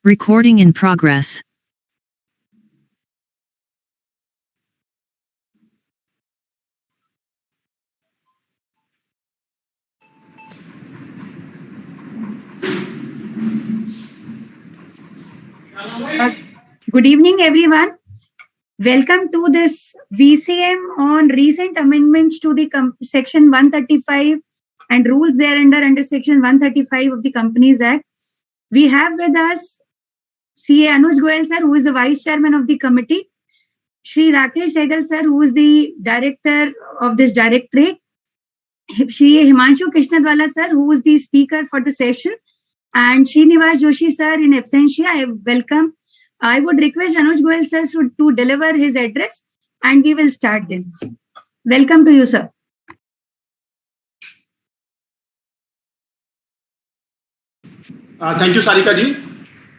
Recording in progress. Good evening, everyone. Welcome to this VCM on recent amendments to the Section 135 and rules thereunder under Section 135 of the Companies Act. We have with us CA Anuj Goyal sir, who is the Vice Chairman of the committee, Shri Rakesh Sehgal sir, who is the Director of this Directorate, Shri Himanshu Krishnadwala sir, who is the Speaker for the session, and Srinivas Joshi sir in absentia. I would request Anuj Goyal sir to deliver his address and we will start then. Welcome to you, sir. Thank you, Sarika ji.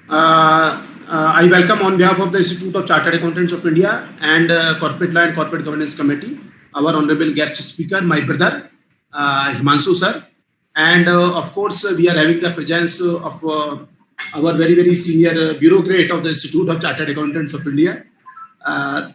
I welcome on behalf of the Institute of Chartered Accountants of India and Corporate Law and Corporate Governance Committee, our honorable guest speaker, my brother, Himanshu sir. And of course, we are having the presence of our very, very senior bureaucrat of the Institute of Chartered Accountants of India, CA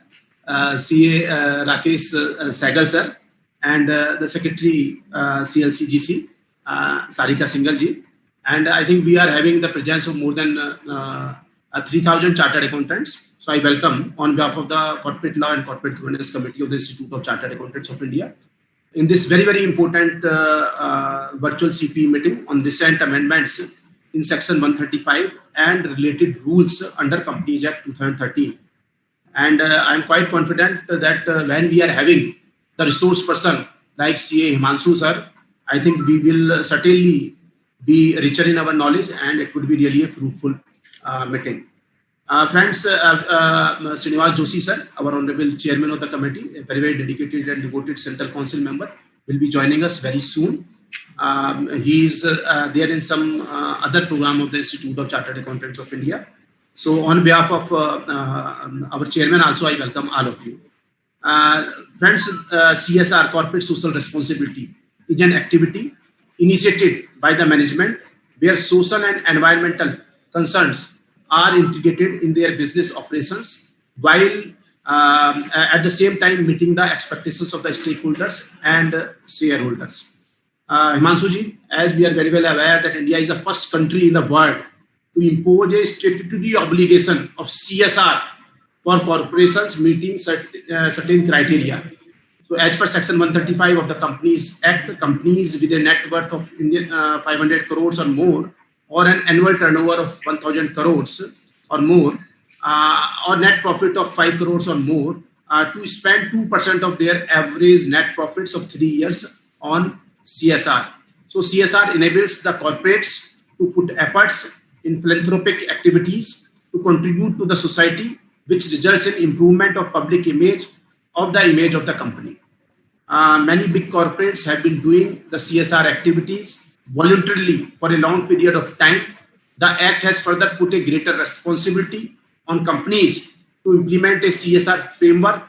Rakesh Sehgal sir, and the Secretary CLCGC, Sarika Singhal ji. And I think we are having the presence of more than 3,000 Chartered Accountants. So I welcome on behalf of the Corporate Law and Corporate Governance Committee of the Institute of Chartered Accountants of India in this very, very important virtual CP meeting on recent amendments in Section 135 and related rules under Companies Act 2013. And I'm quite confident that when we are having the resource person like CA Himanshu sir, I think we will certainly be richer in our knowledge and it would be really a fruitful meeting. Friends, Srinivas Joshi sir, our honorable chairman of the committee, a very, very dedicated and devoted central council member, will be joining us very soon. He is there in some other program of the Institute of Chartered Accountants of India. So on behalf of our chairman also, I welcome all of you. Friends, CSR, Corporate Social Responsibility, is an activity initiated by the management where social and environmental concerns are integrated in their business operations while at the same time meeting the expectations of the stakeholders and shareholders. Himanshu ji, as we are very well aware that India is the first country in the world to impose a statutory obligation of CSR for corporations meeting certain criteria. So as per Section 135 of the Companies Act, companies with a net worth of 500 crores or more, or an annual turnover of 1,000 crores or more, or net profit of 5 crores or more, to spend 2% of their average net profits of 3 years on CSR. So CSR enables the corporates to put efforts in philanthropic activities to contribute to the society, which results in improvement of public image of the company. Many big corporates have been doing the CSR activities voluntarily for a long period of time. The Act has further put a greater responsibility on companies to implement a CSR framework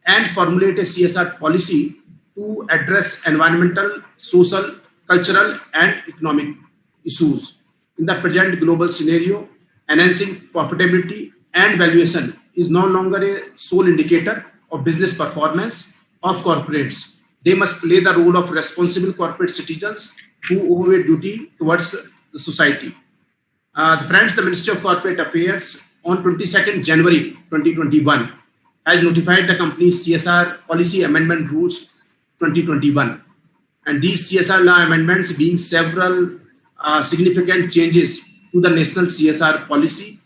and formulate a CSR policy to address environmental, social, cultural, and economic issues. In the present global scenario, enhancing profitability and valuation is no longer a sole indicator of business performance of corporates. They must play the role of responsible corporate citizens who owe a duty towards the society. Friends, the Ministry of Corporate Affairs on 22nd January 2021 has notified the company's CSR policy amendment rules 2021. And these CSR law amendments being several significant changes to the national CSR policy,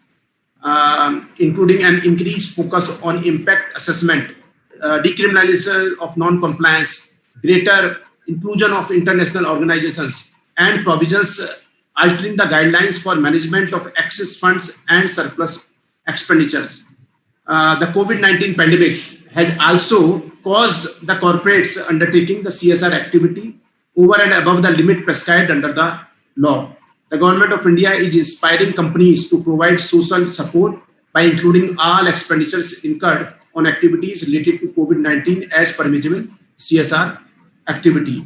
including an increased focus on impact assessment, decriminalization of non-compliance, greater inclusion of international organizations, and provisions altering the guidelines for management of excess funds and surplus expenditures. The COVID-19 pandemic has also caused the corporates undertaking the CSR activity over and above the limit prescribed under the law. The Government of India is inspiring companies to provide social support by including all expenditures incurred on activities related to COVID-19 as permissible CSR activity.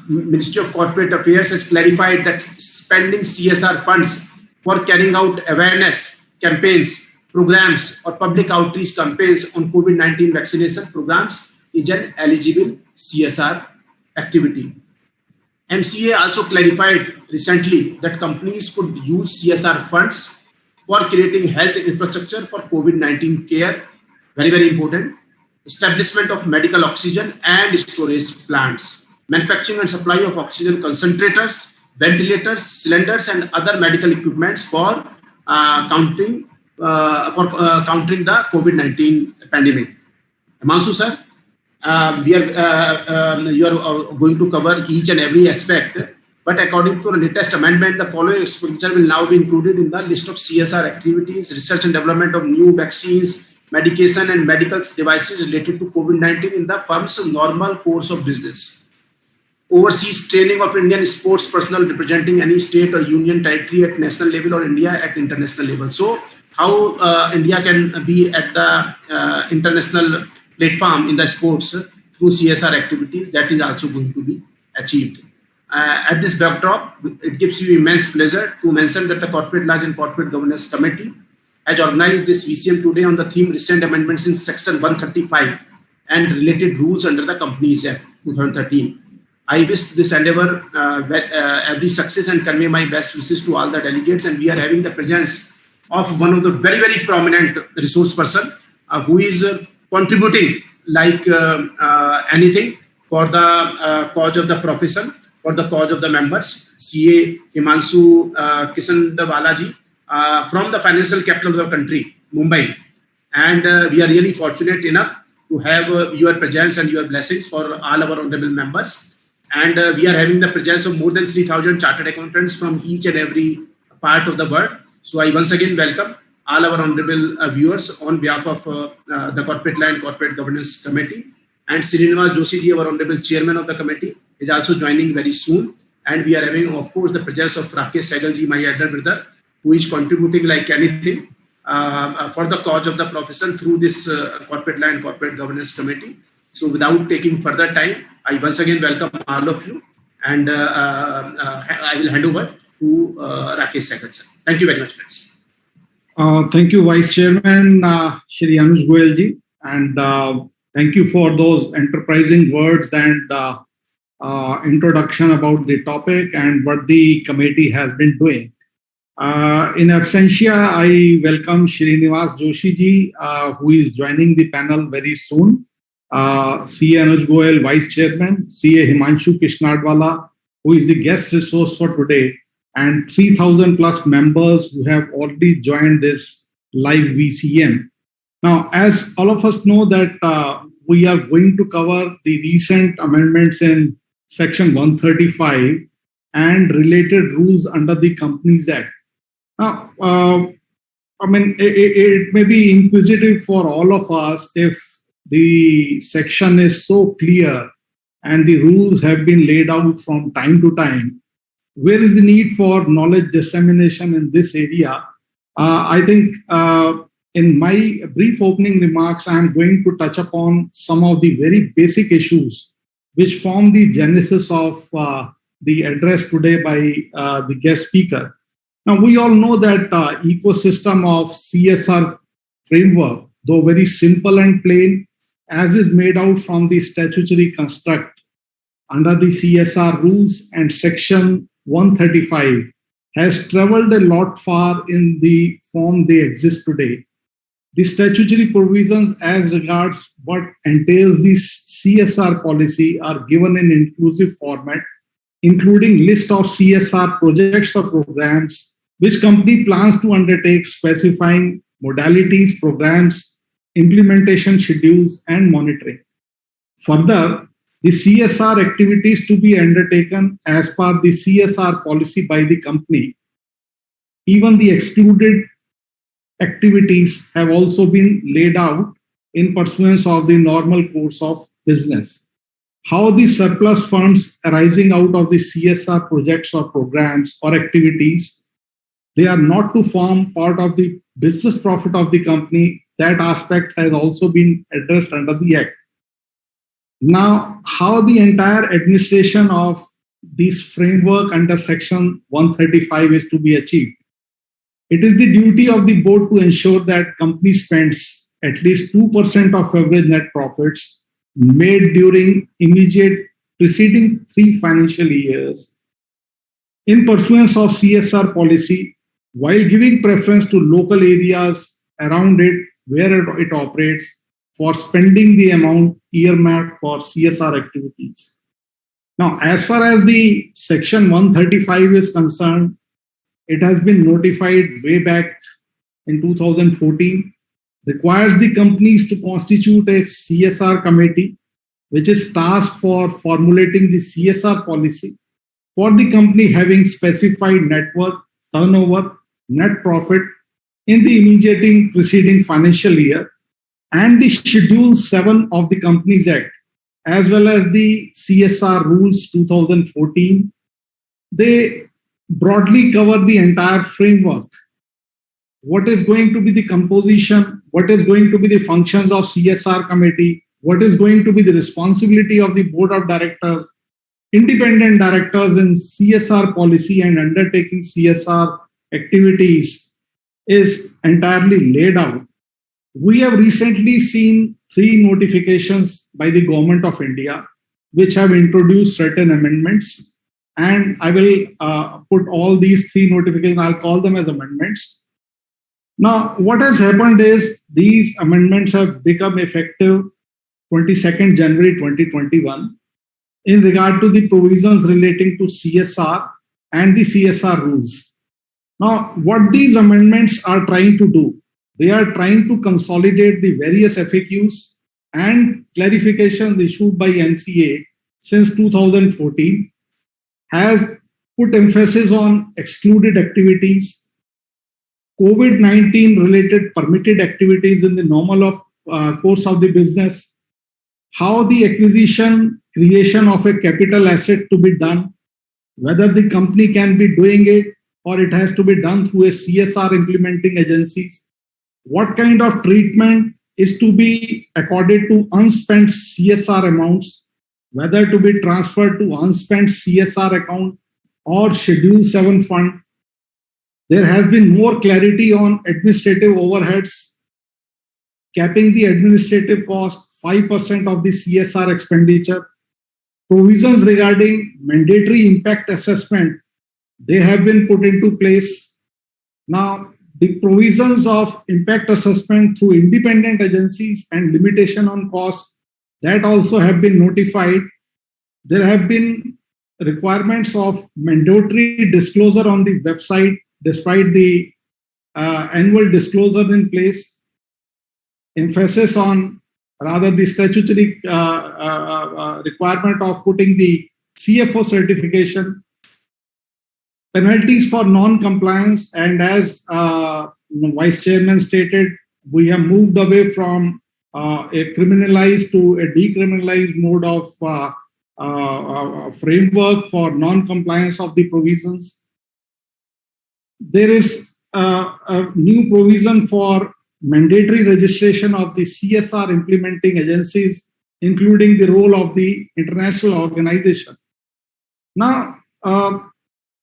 Ministry of Corporate Affairs has clarified that spending CSR funds for carrying out awareness campaigns, programs, or public outreach campaigns on COVID-19 vaccination programs is an eligible CSR activity. MCA also clarified recently that companies could use CSR funds for creating health infrastructure for COVID-19 care, very, very important, establishment of medical oxygen and storage plants, manufacturing and supply of oxygen concentrators, ventilators, cylinders, and other medical equipments for countering the COVID-19 pandemic. Himanshu sir, you are going to cover each and every aspect, but according to the latest amendment, the following expenditure will now be included in the list of CSR activities: research and development of new vaccines, medication, and medical devices related to COVID-19 in the firm's normal course of business. Overseas training of Indian sports personnel representing any state or union territory at national level or India at international level. So how India can be at the international platform in the sports through CSR activities, that is also going to be achieved. At this backdrop, it gives you immense pleasure to mention that the Corporate Law and Corporate Governance Committee has organized this VCM today on the theme recent amendments in Section 135 and related rules under the Companies Act 2013. I wish this endeavor every success and convey my best wishes to all the delegates. And we are having the presence of one of the very, very prominent resource person who is contributing like anything for the cause of the profession, for the cause of the members, CA Himanshu Kisandwala ji from the financial capital of the country, Mumbai. And we are really fortunate enough to have your presence and your blessings for all our honorable members. And we are having the presence of more than 3,000 chartered accountants from each and every part of the world. So I once again welcome all our honorable viewers on behalf of the Corporate Law and Corporate Governance Committee. And Srinivas Joshi ji, our honorable chairman of the committee, is also joining very soon. And we are having, of course, the presence of Rakesh Sehgal ji, my elder brother, who is contributing like anything for the cause of the profession through this Corporate Law and Corporate Governance Committee. So without taking further time, I once again welcome all of you, and I will hand over to Rakesh Sehgal sir. Thank you very much, friends. Thank you, Vice Chairman Shri Anuj Goyal ji, and thank you for those enterprising words and introduction about the topic and what the committee has been doing. In absentia, I welcome Srinivas Joshi ji, who is joining the panel very soon. CA Anuj Goyal, Vice Chairman, CA Himanshu Kishandwala, who is the guest resource for today, and 3,000 plus members who have already joined this live VCM. Now, as all of us know that we are going to cover the recent amendments in Section 135 and related rules under the Companies Act. Now, I mean, it may be inquisitive for all of us if the section is so clear and the rules have been laid out from time to time. Where is the need for knowledge dissemination in this area? I think in my brief opening remarks, I am going to touch upon some of the very basic issues which form the genesis of the address today by the guest speaker. Now, we all know that ecosystem of CSR framework, though very simple and plain, as is made out from the statutory construct under the CSR rules and Section 135, has traveled a lot far in the form they exist today. The statutory provisions as regards what entails the CSR policy are given in inclusive format, including list of CSR projects or programs which company plans to undertake, specifying modalities, programs, implementation schedules, and monitoring. Further, the CSR activities to be undertaken as per the CSR policy by the company. Even the excluded activities have also been laid out in pursuance of the normal course of business. How the surplus funds arising out of the CSR projects or programs or activities, they are not to form part of the business profit of the company. That aspect has also been addressed under the Act. Now, how the entire administration of this framework under Section 135 is to be achieved. It is the duty of the board to ensure that company spends at least 2% of average net profits made during immediate preceding 3 financial years in pursuance of CSR policy, while giving preference to local areas around it where it operates for spending the amount earmarked for CSR activities. Now, as far as the Section 135 is concerned, it has been notified way back in 2014, requires the companies to constitute a CSR committee, which is tasked for formulating the CSR policy for the company having specified net worth, turnover, net profit in the immediately preceding financial year, and the Schedule 7 of the Companies Act, as well as the CSR Rules 2014. They broadly cover the entire framework. What is going to be the composition? What is going to be the functions of CSR committee? What is going to be the responsibility of the board of directors, independent directors in CSR policy and undertaking CSR activities is entirely laid out. We have recently seen 3 notifications by the Government of India, which have introduced certain amendments. And I will put all these 3 notifications, I'll call them as amendments. Now, what has happened is these amendments have become effective 22nd January 2021 in regard to the provisions relating to CSR and the CSR rules. Now, what these amendments are trying to do, they are trying to consolidate the various FAQs and clarifications issued by MCA since 2014, has put emphasis on excluded activities, COVID-19 related permitted activities in the normal course of the business, how the acquisition, creation of a capital asset to be done, whether the company can be doing it or it has to be done through a CSR implementing agencies, what kind of treatment is to be accorded to unspent CSR amounts, whether to be transferred to unspent CSR account or Schedule 7 fund. There has been more clarity on administrative overheads, capping the administrative cost 5% of the CSR expenditure. Provisions regarding mandatory impact assessment, they have been put into place. Now, the provisions of impact assessment through independent agencies and limitation on cost, that also have been notified. There have been requirements of mandatory disclosure on the website despite the annual disclosure in place. Emphasis on rather the statutory requirement of putting the CFO certification, penalties for non-compliance, and as Vice Chairman stated, we have moved away from a criminalized to a decriminalized mode of framework for non-compliance of the provisions. There is a new provision for mandatory registration of the CSR implementing agencies, including the role of the international organization. Now,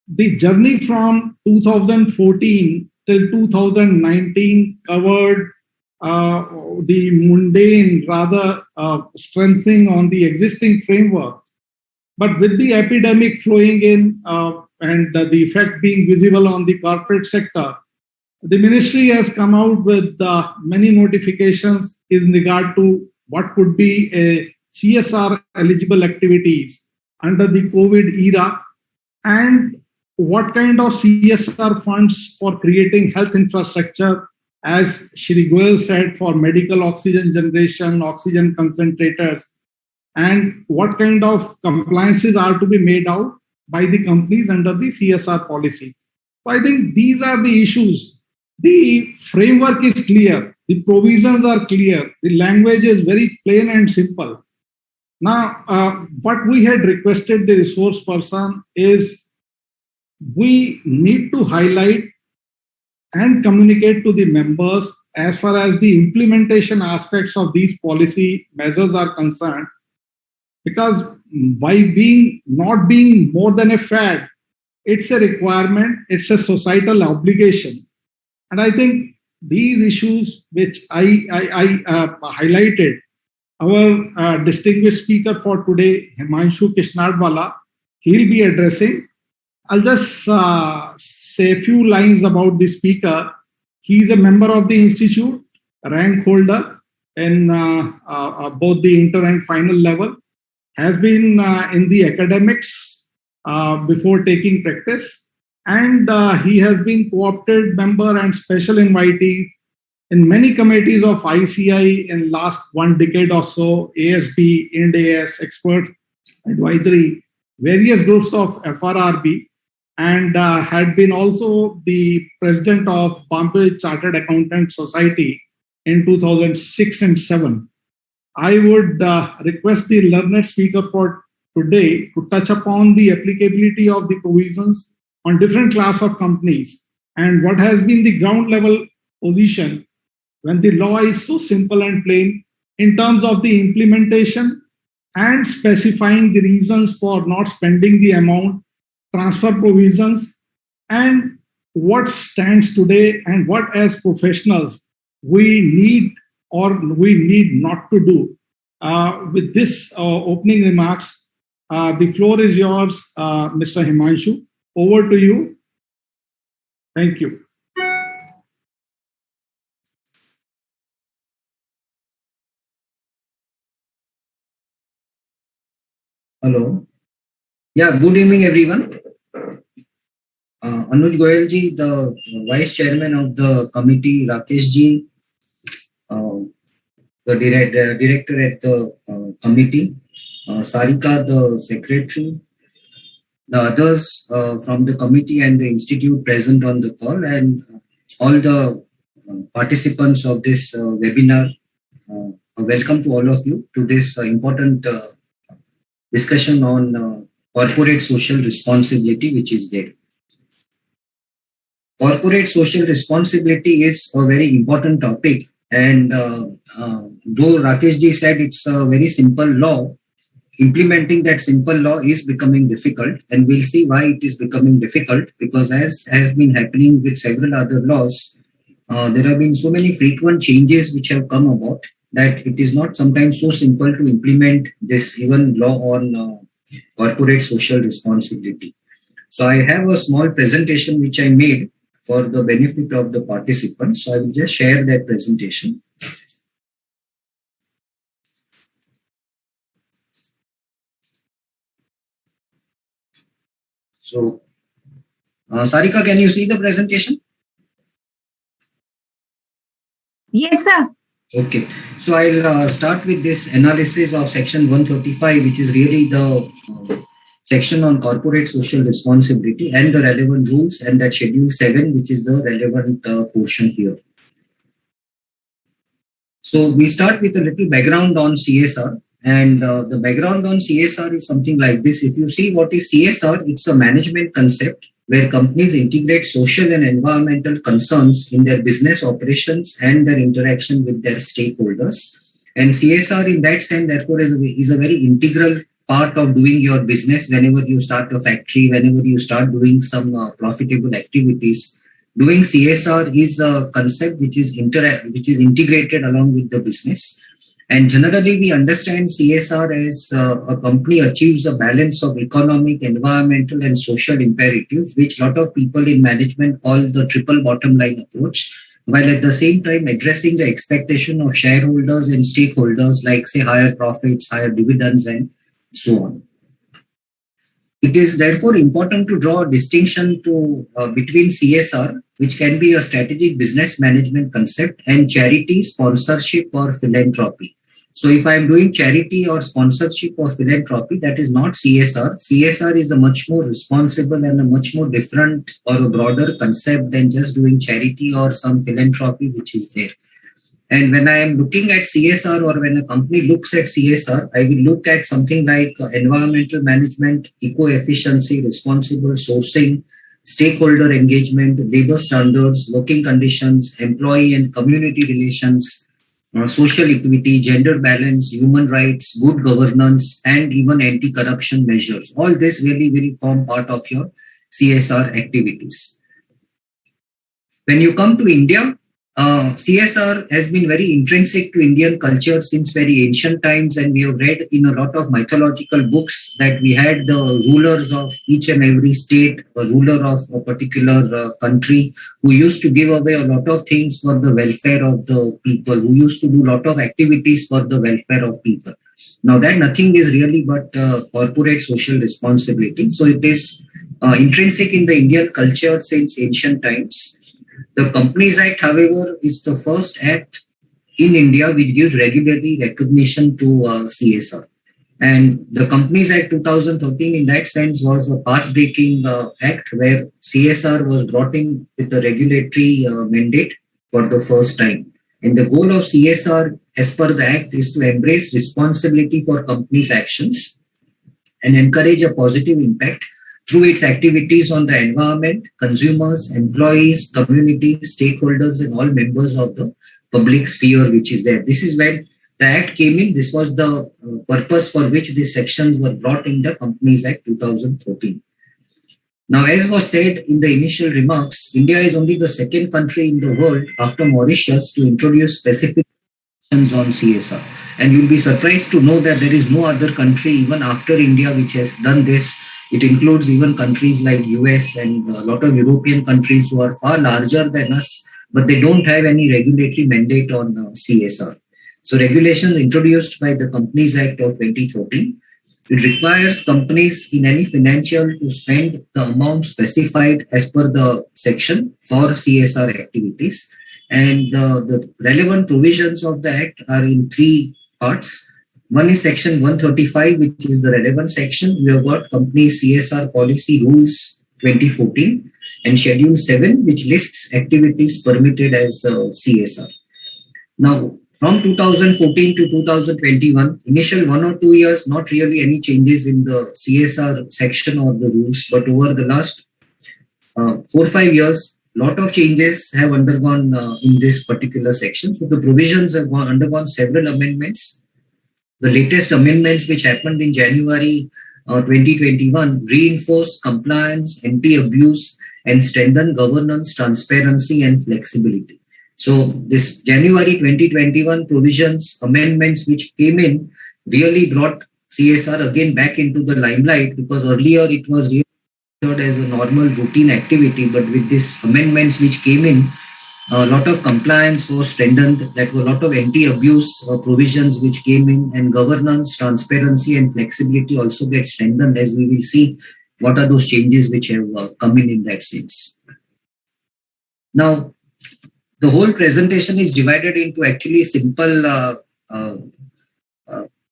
the journey from 2014 till 2019 covered the mundane, rather strengthening on the existing framework. But with the epidemic flowing in and the effect being visible on the corporate sector, the ministry has come out with many notifications in regard to what could be a CSR eligible activities under the COVID era and what kind of CSR funds for creating health infrastructure, as Shri Goyal said, for medical oxygen generation, oxygen concentrators, and what kind of compliances are to be made out by the companies under the CSR policy. So I think these are the issues. The framework is clear, the provisions are clear, the language is very plain and simple. Now, what we had requested the resource person is we need to highlight and communicate to the members as far as the implementation aspects of these policy measures are concerned, because by not being more than a fad, it's a requirement, it's a societal obligation And I think these issues which I highlighted, our distinguished speaker for today, Himanshu Krishnadwala, he'll be addressing. I'll just say a few lines about the speaker. He's a member of the institute, rank holder in both the inter and final level, has been in the academics before taking practice, and he has been co-opted member and special invitee in many committees of ICI in last 1 decade or so, ASB, IND-AS, expert advisory, various groups of FRRB, and had been also the president of Bombay Chartered Accountant Society in 2006 and 7. I would request the learned speaker for today to touch upon the applicability of the provisions on different class of companies and what has been the ground level position when the law is so simple and plain in terms of the implementation and specifying the reasons for not spending the amount, transfer provisions, and what stands today and what as professionals we need or we need not to do. With this opening remarks, the floor is yours, Mr. Himanshu. Over to you. Thank you. Hello. Yeah, good evening, everyone. Anuj Goyal ji, the Vice Chairman of the committee, Rakesh ji, the director at the committee, Sarika, the secretary, the others from the committee and the institute present on the call, and all the participants of this webinar. Welcome to all of you to this important discussion on corporate social responsibility, which is there. Corporate social responsibility is a very important topic, and though Rakesh ji said it's a very simple law, implementing that simple law is becoming difficult, and we'll see why it is becoming difficult, because as has been happening with several other laws, there have been so many frequent changes which have come about that it is not sometimes so simple to implement this even law on corporate social responsibility. So I have a small presentation which I made for the benefit of the participants. So I will just share that presentation. So, Sarika, can you see the presentation? Yes, sir. Okay. So I'll start with this analysis of section 135, which is really the section on corporate social responsibility and the relevant rules, and that schedule 7, which is the relevant portion here. So we start with a little background on CSR. And the background on CSR is something like this. If you see what is CSR, it's a management concept where companies integrate social and environmental concerns in their business operations and their interaction with their stakeholders. And CSR in that sense, therefore, is a very integral part of doing your business. Whenever you start a factory, whenever you start doing some profitable activities, doing CSR is a concept which is integrated along with the business. And generally, we understand CSR as a company achieves a balance of economic, environmental, and social imperatives, which a lot of people in management call the triple bottom line approach, while at the same time addressing the expectation of shareholders and stakeholders, like, say, higher profits, higher dividends, and so on. It is therefore important to draw a distinction between CSR, which can be a strategic business management concept, and charity, sponsorship, or philanthropy. So if I am doing charity or sponsorship or philanthropy, that is not CSR. CSR is a much more responsible and a much more different or a broader concept than just doing charity or some philanthropy which is there. And when I am looking at CSR, or when a company looks at CSR, I will look at something like environmental management, eco-efficiency, responsible sourcing, stakeholder engagement, labor standards, working conditions, employee and community relations, social equity, gender balance, human rights, good governance, and even anti-corruption measures. All this really will form part of your CSR activities. When you come to India, CSR has been very intrinsic to Indian culture since very ancient times, and we have read in a lot of mythological books that we had the rulers of each and every state, a ruler of a particular country, who used to give away a lot of things for the welfare of the people, who used to do a lot of activities for the welfare of people. Now that nothing is really but corporate social responsibility. So it is intrinsic in the Indian culture since ancient times. The Companies Act, however, is the first act in India which gives regulatory recognition to CSR. And the Companies Act 2013 in that sense was a path-breaking act where CSR was brought in with a regulatory mandate for the first time. And the goal of CSR as per the act is to embrace responsibility for companies' actions and encourage a positive impact through its activities on the environment, consumers, employees, communities, stakeholders, and all members of the public sphere which is there. This is when the Act came in. This was the purpose for which these sections were brought in the Companies Act 2014. Now, as was said in the initial remarks, India is only the second country in the world after Mauritius to introduce specific sections on CSR. And you'll be surprised to know that there is no other country even after India which has done this. It includes even countries like US and a lot of European countries who are far larger than us, but they don't have any regulatory mandate on CSR. So regulations introduced by the Companies Act of 2013, it requires companies in any financial to spend the amount specified as per the section for CSR activities. And the relevant provisions of the Act are in three parts. One is section 135, which is the relevant section. We have got Company CSR Policy Rules 2014 and Schedule 7, which lists activities permitted as CSR. Now, from 2014 to 2021, initial 1 or 2 years, not really any changes in the CSR section or the rules, but over the last 4 or 5 years, lot of changes have undergone in this particular section. So the provisions have undergone several amendments. The latest amendments which happened in January 2021 reinforced compliance, anti-abuse, and strengthened governance, transparency, and flexibility. So this January 2021 provisions, amendments which came in really brought CSR again back into the limelight, because earlier it was really as a normal routine activity, but with these amendments which came in, a lot of compliance was strengthened. That were a lot of anti-abuse provisions which came in, and governance, transparency, and flexibility also get strengthened, as we will see what are those changes which have come in that sense. Now, the whole presentation is divided into actually simple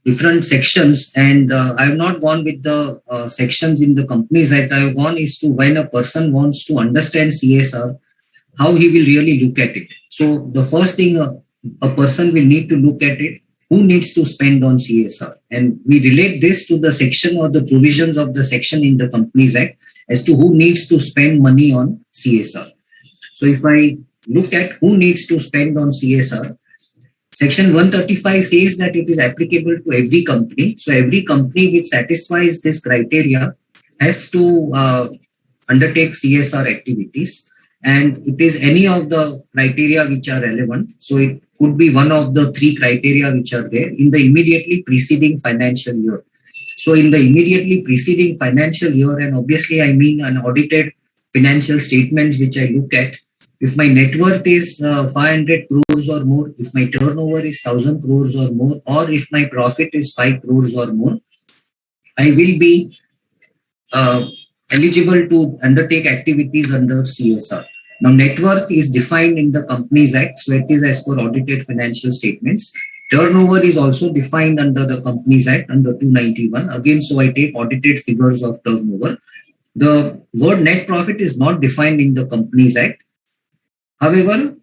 different sections, and I have not gone with the sections in the Companies Act. I have gone is to when a person wants to understand CSR, how he will really look at it. So the first thing a person will need to look at it, who needs to spend on CSR? And we relate this to the section or the provisions of the section in the Companies Act as to who needs to spend money on CSR. So if I look at who needs to spend on CSR, Section 135 says that it is applicable to every company. So every company which satisfies this criteria has to undertake CSR activities. And it is any of the criteria which are relevant. So it could be one of the three criteria which are there in the immediately preceding financial year. So in the immediately preceding financial year, and obviously I mean an audited financial statements which I look at, if my net worth is 500 crores or more, if my turnover is 1,000 crores or more, or if my profit is 5 crores or more, I will be eligible to undertake activities under CSR. Now, net worth is defined in the Companies Act, so it is as per audited financial statements. Turnover is also defined under the Companies Act under 291. Again, so I take audited figures of turnover. The word net profit is not defined in the Companies Act. However,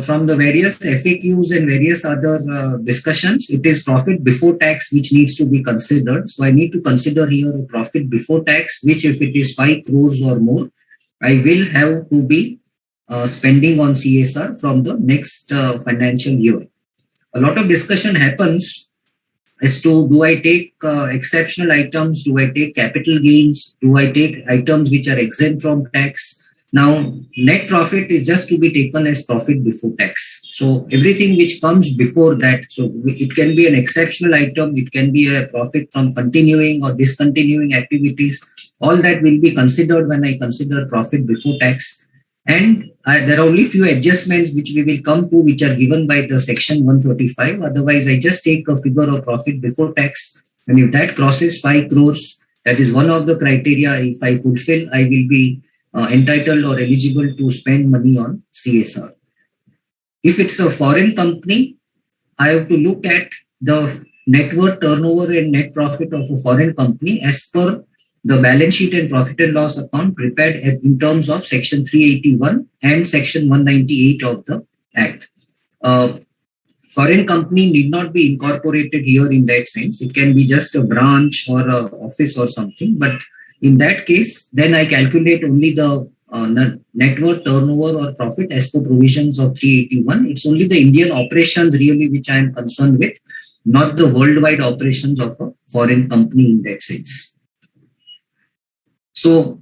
from the various FAQs and various other discussions, it is profit before tax which needs to be considered. So I need to consider here a profit before tax, which if it is 5 crores or more, I will have to be spending on CSR from the next financial year. A lot of discussion happens as to, do I take exceptional items? Do I take capital gains? Do I take items which are exempt from tax? Now, net profit is just to be taken as profit before tax. So everything which comes before that, so it can be an exceptional item, it can be a profit from continuing or discontinuing activities. All that will be considered when I consider profit before tax. And there are only few adjustments which we will come to, which are given by the section 135. Otherwise, I just take a figure of profit before tax. And if that crosses 5 crores, that is one of the criteria. If I fulfill, I will be entitled or eligible to spend money on CSR. If it's a foreign company, I have to look at the net worth, turnover and net profit of a foreign company as per the balance sheet and profit and loss account prepared in terms of section 381 and section 198 of the Act. Foreign company need not be incorporated here in that sense. It can be just a branch or a office or something. But in that case, then I calculate only the net worth, turnover or profit as per provisions of 381. It's only the Indian operations really which I am concerned with, not the worldwide operations of a foreign company in that sense. So,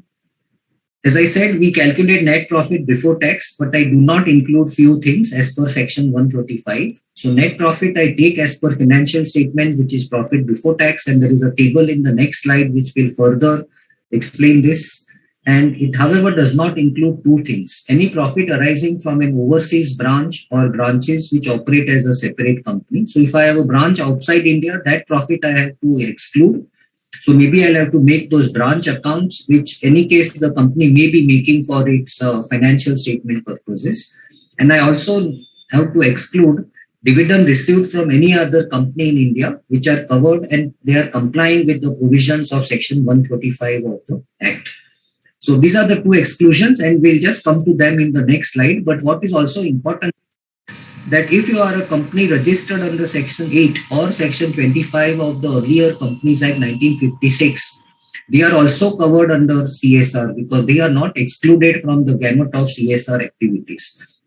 as I said, we calculate net profit before tax, but I do not include few things as per section 135. So net profit I take as per financial statement, which is profit before tax. And there is a table in the next slide which will further explain this. And it, however, does not include two things. Any profit arising from an overseas branch or branches which operate as a separate company. So if I have a branch outside India, that profit I have to exclude. So maybe I'll have to make those branch accounts, which any case the company may be making for its financial statement purposes. And I also have to exclude dividend received from any other company in India, which are covered and they are complying with the provisions of section 135 of the Act. So these are the two exclusions and we'll just come to them in the next slide. But what is also important, that if you are a company registered under section 8 or section 25 of the earlier Companies Act 1956, they are also covered under CSR because they are not excluded from the gamut of CSR activities.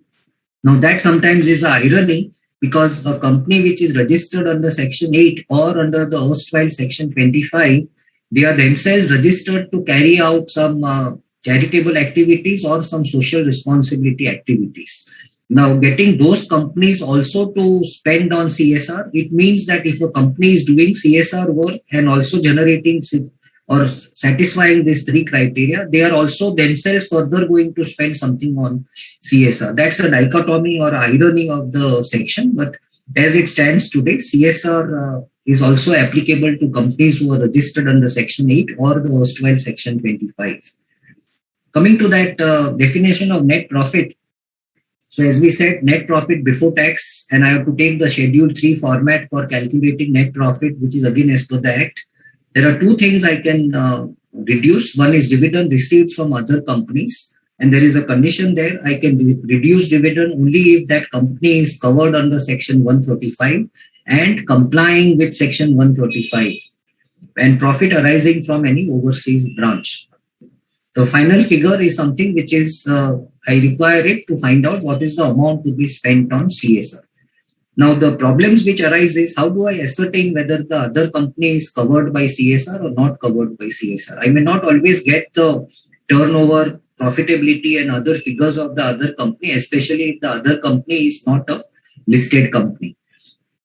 Now that sometimes is an irony because a company which is registered under section 8 or under the erstwhile section 25, they are themselves registered to carry out some charitable activities or some social responsibility activities. Now, getting those companies also to spend on CSR, it means that if a company is doing CSR work and also generating or satisfying these three criteria, they are also themselves further going to spend something on CSR. That's a dichotomy or irony of the section. But as it stands today, CSR is also applicable to companies who are registered under section 8 or the erstwhile section 25. Coming to that definition of net profit. So as we said, net profit before tax, and I have to take the schedule 3 format for calculating net profit, which is again as per the Act. There are two things I can reduce. One is dividend received from other companies. And there is a condition there. I can reduce dividend only if that company is covered under section 135 and complying with section 135 and profit arising from any overseas branch. The final figure is something which is, I require it to find out what is the amount to be spent on CSR. Now, the problems which arise is how do I ascertain whether the other company is covered by CSR or not covered by CSR? I may not always get the turnover, profitability and other figures of the other company, especially if the other company is not a listed company.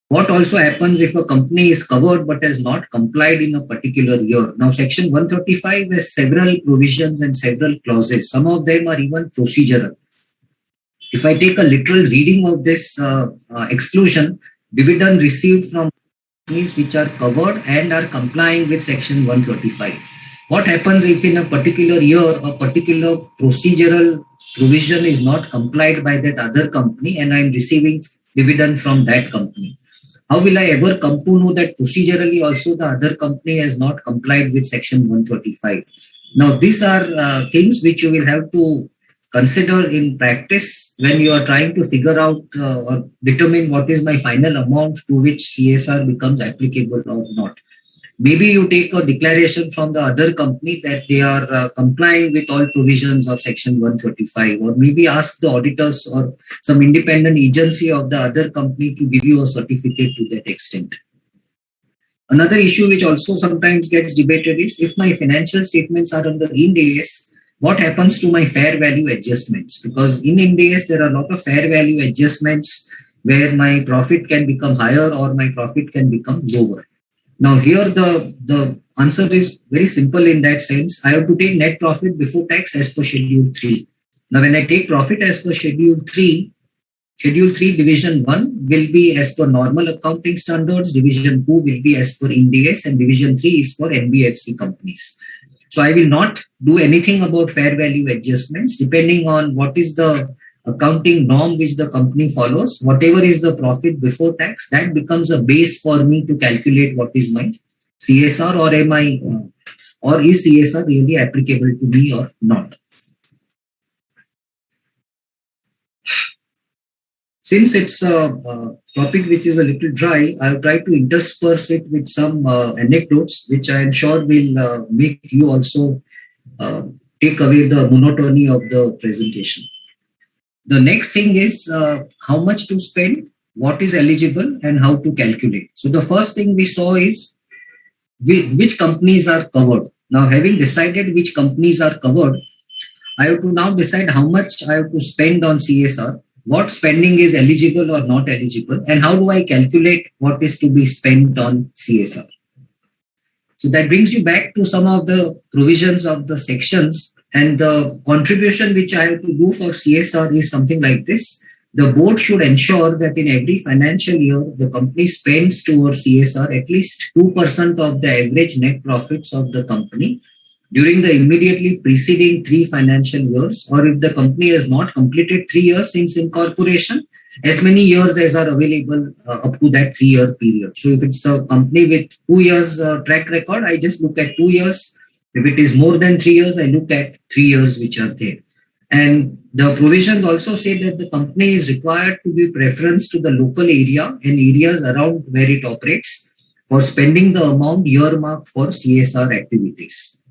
What also happens if a company is covered but has not complied in a particular year? Now, section 135 has several provisions and several clauses. Some of them are even procedural. If I take a literal reading of this exclusion, dividend received from companies which are covered and are complying with section 135. What happens if in a particular year, a particular procedural provision is not complied by that other company and I am receiving dividend from that company? How will I ever come to know that procedurally also the other company has not complied with section 135? Now, these are things which you will have to consider in practice when you are trying to figure out or determine what is my final amount to which CSR becomes applicable or not. Maybe you take a declaration from the other company that they are complying with all provisions of section 135, or maybe ask the auditors or some independent agency of the other company to give you a certificate to that extent. Another issue which also sometimes gets debated is if my financial statements are under Ind AS, what happens to my fair value adjustments? Because in Ind AS, there are a lot of fair value adjustments where my profit can become higher or my profit can become lower. Now here the answer is very simple in that sense. I have to take net profit before tax as per Schedule 3. Now when I take profit as per Schedule 3 Division 1 will be as per normal accounting standards, Division 2 will be as per Ind AS, and Division 3 is for NBFC companies. So I will not do anything about fair value adjustments. Depending on what is the accounting norm which the company follows, whatever is the profit before tax, that becomes a base for me to calculate what is my CSR, or is CSR really applicable to me or not. Since it's a topic which is a little dry, I'll try to intersperse it with some anecdotes, which I am sure will make you also take away the monotony of the presentation. The next thing is how much to spend, what is eligible, and how to calculate. So the first thing we saw is which companies are covered. Now, having decided which companies are covered, I have to now decide how much I have to spend on CSR, what spending is eligible or not eligible, and how do I calculate what is to be spent on CSR. So that brings you back to some of the provisions of the sections, and the contribution which I have to do for CSR is something like this. The board should ensure that in every financial year, the company spends towards CSR at least 2% of the average net profits of the company during the immediately preceding 3 financial years, or if the company has not completed 3 years since incorporation, as many years as are available up to that 3-year period. So if it's a company with 2 years track record, I just look at 2 years. If it is more than 3 years, I look at 3 years which are there. And the provisions also say that the company is required to give preference to the local area and areas around where it operates for spending the amount earmarked for CSR activities.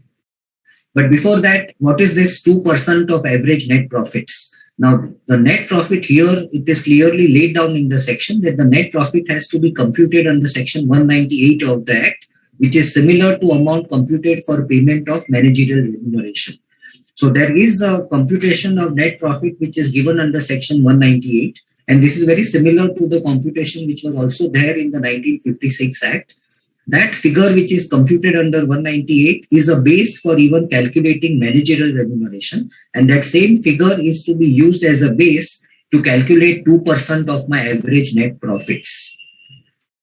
But before that, what is this 2% of average net profits? Now, the net profit here, it is clearly laid down in the section that the net profit has to be computed under section 198 of the Act, which is similar to amount computed for payment of managerial remuneration. So there is a computation of net profit which is given under section 198, and this is very similar to the computation which was also there in the 1956 Act. That figure which is computed under 198 is a base for even calculating managerial remuneration, and that same figure is to be used as a base to calculate 2% of my average net profits.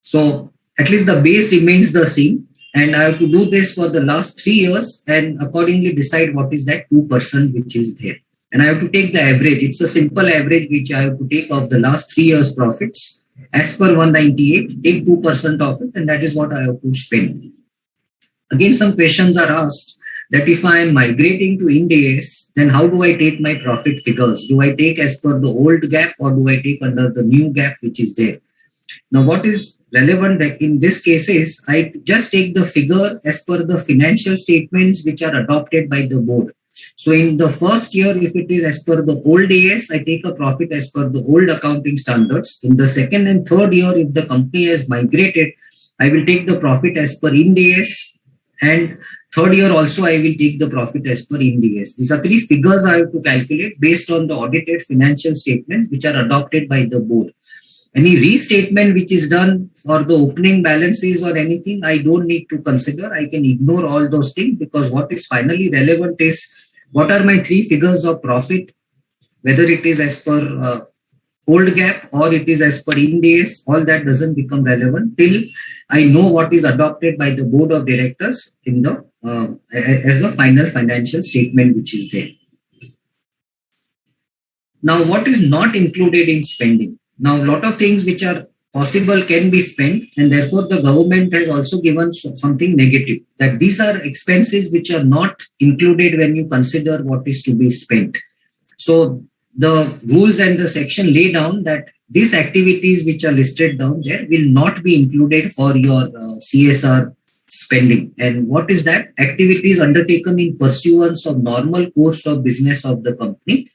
So at least the base remains the same, and I have to do this for the last 3 years and accordingly decide what is that 2% which is there. And I have to take the average. It's a simple average which I have to take of the last 3 years' profits. As per 198, take 2% of it, and that is what I have to spend. Again, some questions are asked that if I am migrating to Ind AS, then how do I take my profit figures? Do I take as per the old GAAP or do I take under the new GAAP which is there? Now, what is relevant in this case is I just take the figure as per the financial statements which are adopted by the board. So in the first year, if it is as per the old AS, I take a profit as per the old accounting standards. In the second and third year, if the company has migrated, I will take the profit as per Ind AS, and third year also I will take the profit as per Ind AS. These are 3 figures I have to calculate based on the audited financial statements which are adopted by the board. Any restatement which is done for the opening balances or anything, I don't need to consider. I can ignore all those things, because what is finally relevant is what are my 3 figures of profit, whether it is as per old GAAP or it is as per Ind AS. All that doesn't become relevant till I know what is adopted by the board of directors in the as the final financial statement which is there. Now, what is not included in spending? Now, a lot of things which are possible can be spent, and therefore the government has also given something negative, that these are expenses which are not included when you consider what is to be spent. So the rules and the section lay down that these activities which are listed down there will not be included for your CSR spending. And what is that? Activities undertaken in pursuance of normal course of business of the company.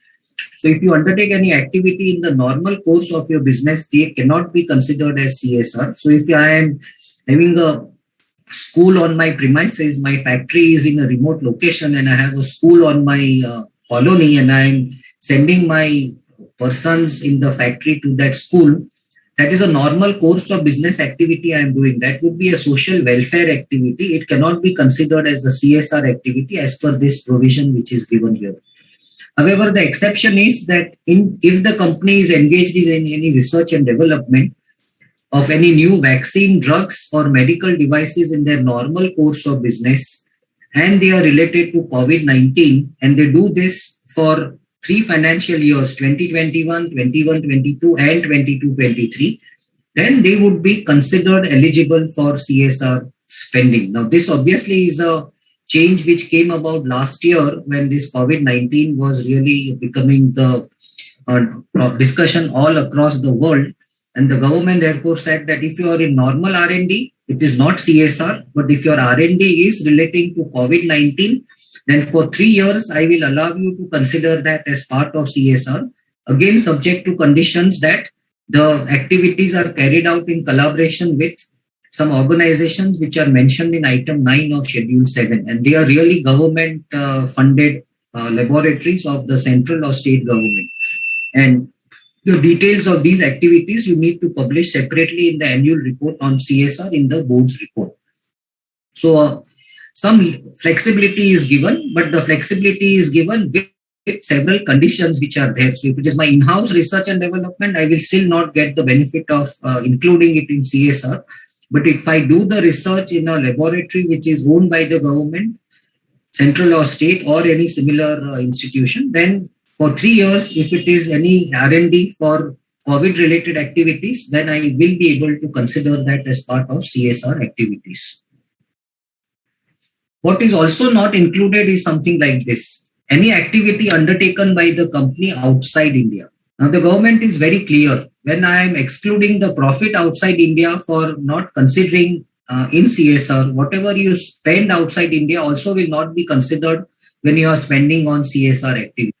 So if you undertake any activity in the normal course of your business, they cannot be considered as CSR. So if I am having a school on my premises, my factory is in a remote location, and I have a school on my colony, and I'm sending my persons in the factory to that school, that is a normal course of business activity I am doing. That would be a social welfare activity. It cannot be considered as a CSR activity as per this provision which is given here. However, the exception is that if the company is engaged in any research and development of any new vaccine, drugs, or medical devices in their normal course of business, and they are related to COVID-19, and they do this for 3 financial years, 2021, 21-22, and 22-23, then they would be considered eligible for CSR spending. Now, this obviously is a change which came about last year when this COVID-19 was really becoming the discussion all across the world. And the government therefore said that if you are in normal R&D, it is not CSR, but if your R&D is relating to COVID-19, then for 3 years, I will allow you to consider that as part of CSR, again subject to conditions that the activities are carried out in collaboration with some organizations which are mentioned in item 9 of schedule 7, and they are really government funded laboratories of the central or state government. And the details of these activities you need to publish separately in the annual report on CSR in the board's report. So some flexibility is given, but the flexibility is given with several conditions which are there. So if it is my in-house research and development, I will still not get the benefit of including it in CSR. But if I do the research in a laboratory which is owned by the government, central or state, or any similar institution, then for 3 years, if it is any R&D for COVID-related activities, then I will be able to consider that as part of CSR activities. What is also not included is something like this: any activity undertaken by the company outside India. Now, the government is very clear. When I am excluding the profit outside India for not considering in CSR, whatever you spend outside India also will not be considered when you are spending on CSR activity.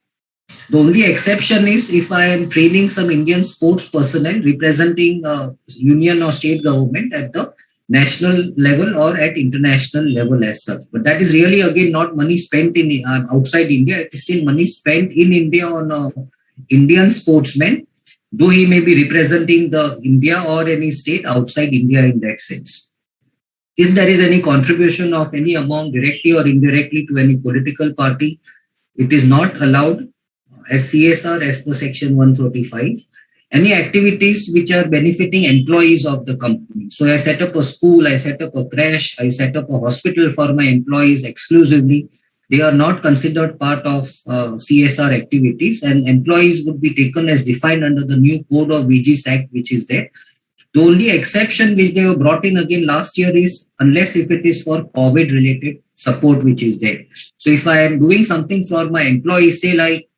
The only exception is if I am training some Indian sports personnel representing union or state government at the national level or at international level as such. But that is really again not money spent in outside India. It is still money spent in India on Indian sportsmen, though he may be representing the India or any state outside India in that sense. If there is any contribution of any amount directly or indirectly to any political party, it is not allowed as CSR as per section 135. Any activities which are benefiting employees of the company. So I set up a school, I set up a crash, I set up a hospital for my employees exclusively. They are not considered part of CSR activities, and employees would be taken as defined under the new code of Wages Act which is there. The only exception which they were brought in again last year is unless if it is for COVID related support which is there. So if I am doing something for my employees, say like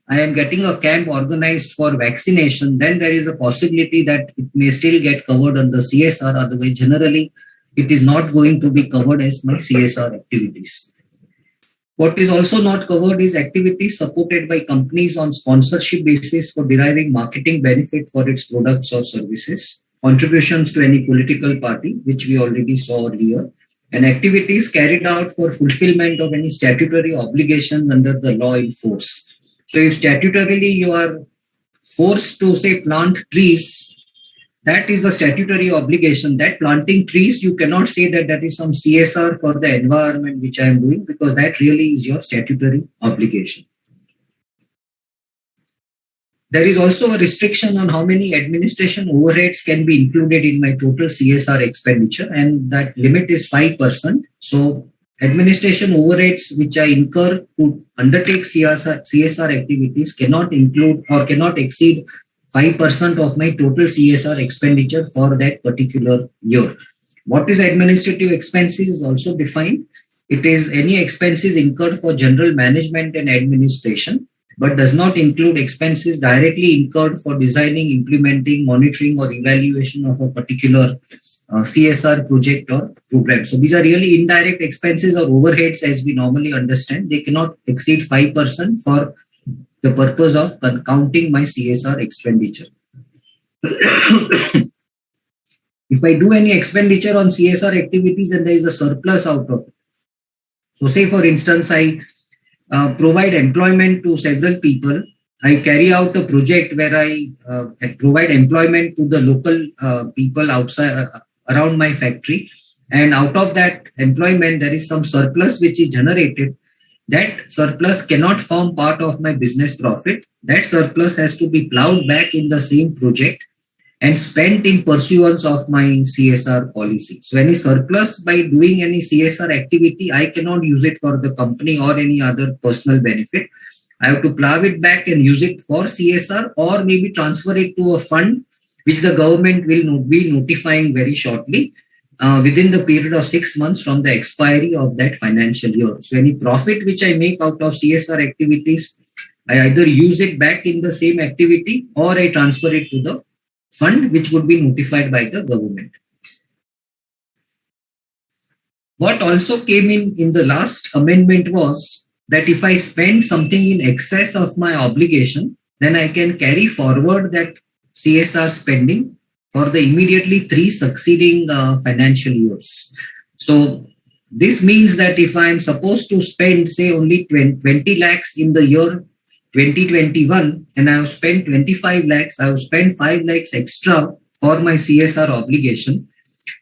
I am getting a camp organized for vaccination, then there is a possibility that it may still get covered under CSR. Otherwise, generally, it is not going to be covered as my CSR activities. What is also not covered is activities supported by companies on sponsorship basis for deriving marketing benefit for its products or services, contributions to any political party, which we already saw earlier, and activities carried out for fulfillment of any statutory obligations under the law in force. So if statutorily you are forced to say plant trees, that is a statutory obligation. That planting trees, you cannot say that that is some CSR for the environment which I am doing, because that really is your statutory obligation. There is also a restriction on how many administration overheads can be included in my total CSR expenditure, and that limit is 5%. So administration overheads which I incur to undertake CSR activities cannot include or cannot exceed 5% of my total CSR expenditure for that particular year. What is administrative expenses is also defined. It is any expenses incurred for general management and administration, but does not include expenses directly incurred for designing, implementing, monitoring, or evaluation of a particular CSR project or program. So these are really indirect expenses or overheads as we normally understand. They cannot exceed 5% for the purpose of counting my CSR expenditure. If I do any expenditure on CSR activities and there is a surplus out of it. So say for instance, I provide employment to several people. I carry out a project where I provide employment to the local people outside around my factory. And out of that employment, there is some surplus which is generated. That surplus cannot form part of my business profit. That surplus has to be plowed back in the same project and spent in pursuance of my CSR policy. So any surplus by doing any CSR activity, I cannot use it for the company or any other personal benefit. I have to plow it back and use it for CSR, or maybe transfer it to a fund which the government will be notifying very shortly within the period of 6 months from the expiry of that financial year. So any profit which I make out of CSR activities, I either use it back in the same activity or I transfer it to the fund which would be notified by the government. What also came in the last amendment was that if I spend something in excess of my obligation, then I can carry forward that CSR spending for the immediately 3 succeeding financial years. So this means that if I am supposed to spend say only 20 lakhs in the year 2021 and I have spent 25 lakhs, I have spent 5 lakhs extra for my CSR obligation.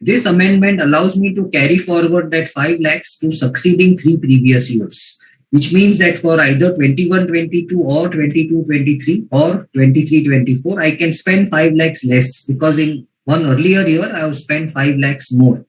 This amendment allows me to carry forward that 5 lakhs to succeeding 3 previous years, which means that for either 21-22 or 22-23 or 23-24, I can spend 5 lakhs less because in one earlier year, I have spent 5 lakhs more.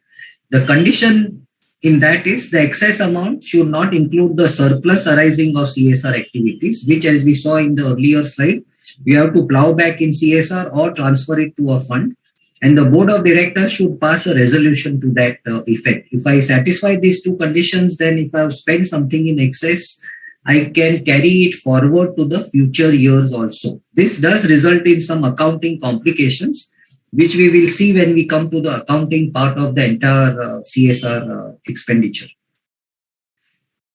The condition in that is the excess amount should not include the surplus arising of CSR activities, which as we saw in the earlier slide, we have to plow back in CSR or transfer it to a fund. And the board of directors should pass a resolution to that effect. If I satisfy these 2 conditions, then if I have spent something in excess, I can carry it forward to the future years also. This does result in some accounting complications, which we will see when we come to the accounting part of the entire CSR expenditure.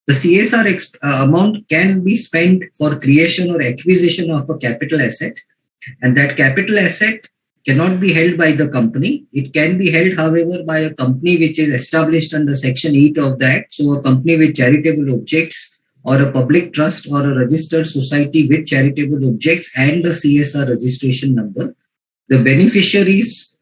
The CSR amount can be spent for creation or acquisition of a capital asset, and that capital asset cannot be held by the company. It can be held, however, by a company which is established under Section 8 of the Act. So a company with charitable objects or a public trust or a registered society with charitable objects and a CSR registration number. The beneficiaries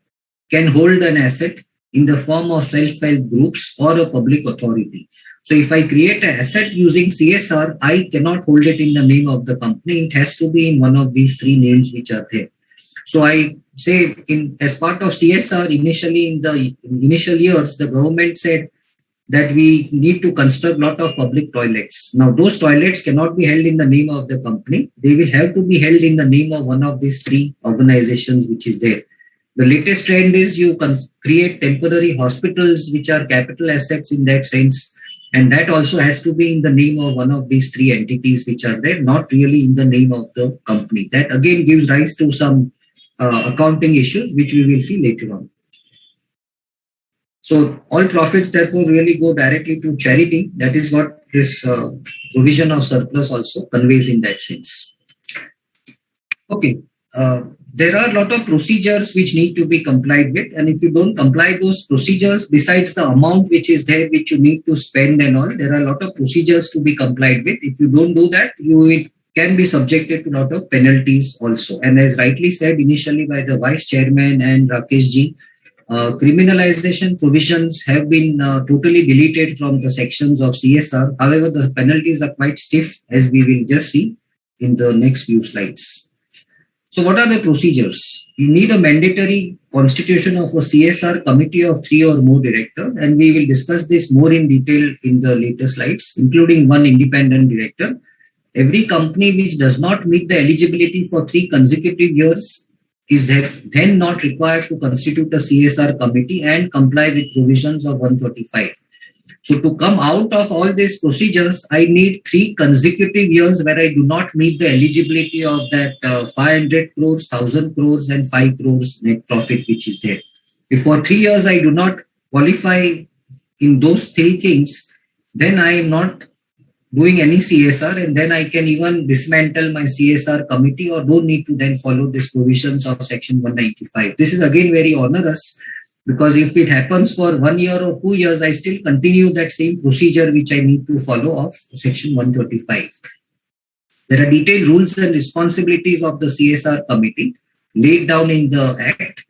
can hold an asset in the form of self-help groups or a public authority. So if I create an asset using CSR, I cannot hold it in the name of the company. It has to be in one of these 3 names which are there. So I say as part of CSR, initially in the initial years, the government said that we need to construct a lot of public toilets. Now those toilets cannot be held in the name of the company. They will have to be held in the name of one of these 3 organizations which is there. The latest trend is you can create temporary hospitals which are capital assets in that sense. And that also has to be in the name of one of these 3 entities which are there, not really in the name of the company. That again gives rise to some accounting issues, which we will see later on. So all profits therefore really go directly to charity. That is what this provision of surplus also conveys in that sense. Okay, there are a lot of procedures which need to be complied with, and if you don't comply those procedures, besides the amount which is there which you need to spend and all, there are a lot of procedures to be complied with. If you don't do that, you can be subjected to a lot of penalties also. And as rightly said initially by the Vice Chairman and Rakesh ji, criminalization provisions have been totally deleted from the sections of CSR. However, the penalties are quite stiff, as we will just see in the next few slides. So what are the procedures? You need a mandatory constitution of a CSR committee of 3 or more directors, and we will discuss this more in detail in the later slides, including 1 independent director. Every company which does not meet the eligibility for 3 consecutive years is then not required to constitute a CSR committee and comply with provisions of 135. So to come out of all these procedures, I need 3 consecutive years where I do not meet the eligibility of that 500 crores, 1000 crores and 5 crores net profit which is there. If for 3 years I do not qualify in those 3 things, then I am not doing any CSR, and then I can even dismantle my CSR committee or don't need to then follow these provisions of section 195. This is again very onerous, Because if it happens for 1 year or 2 years, I still continue that same procedure which I need to follow of section 135. There are detailed rules and responsibilities of the CSR committee laid down in the Act,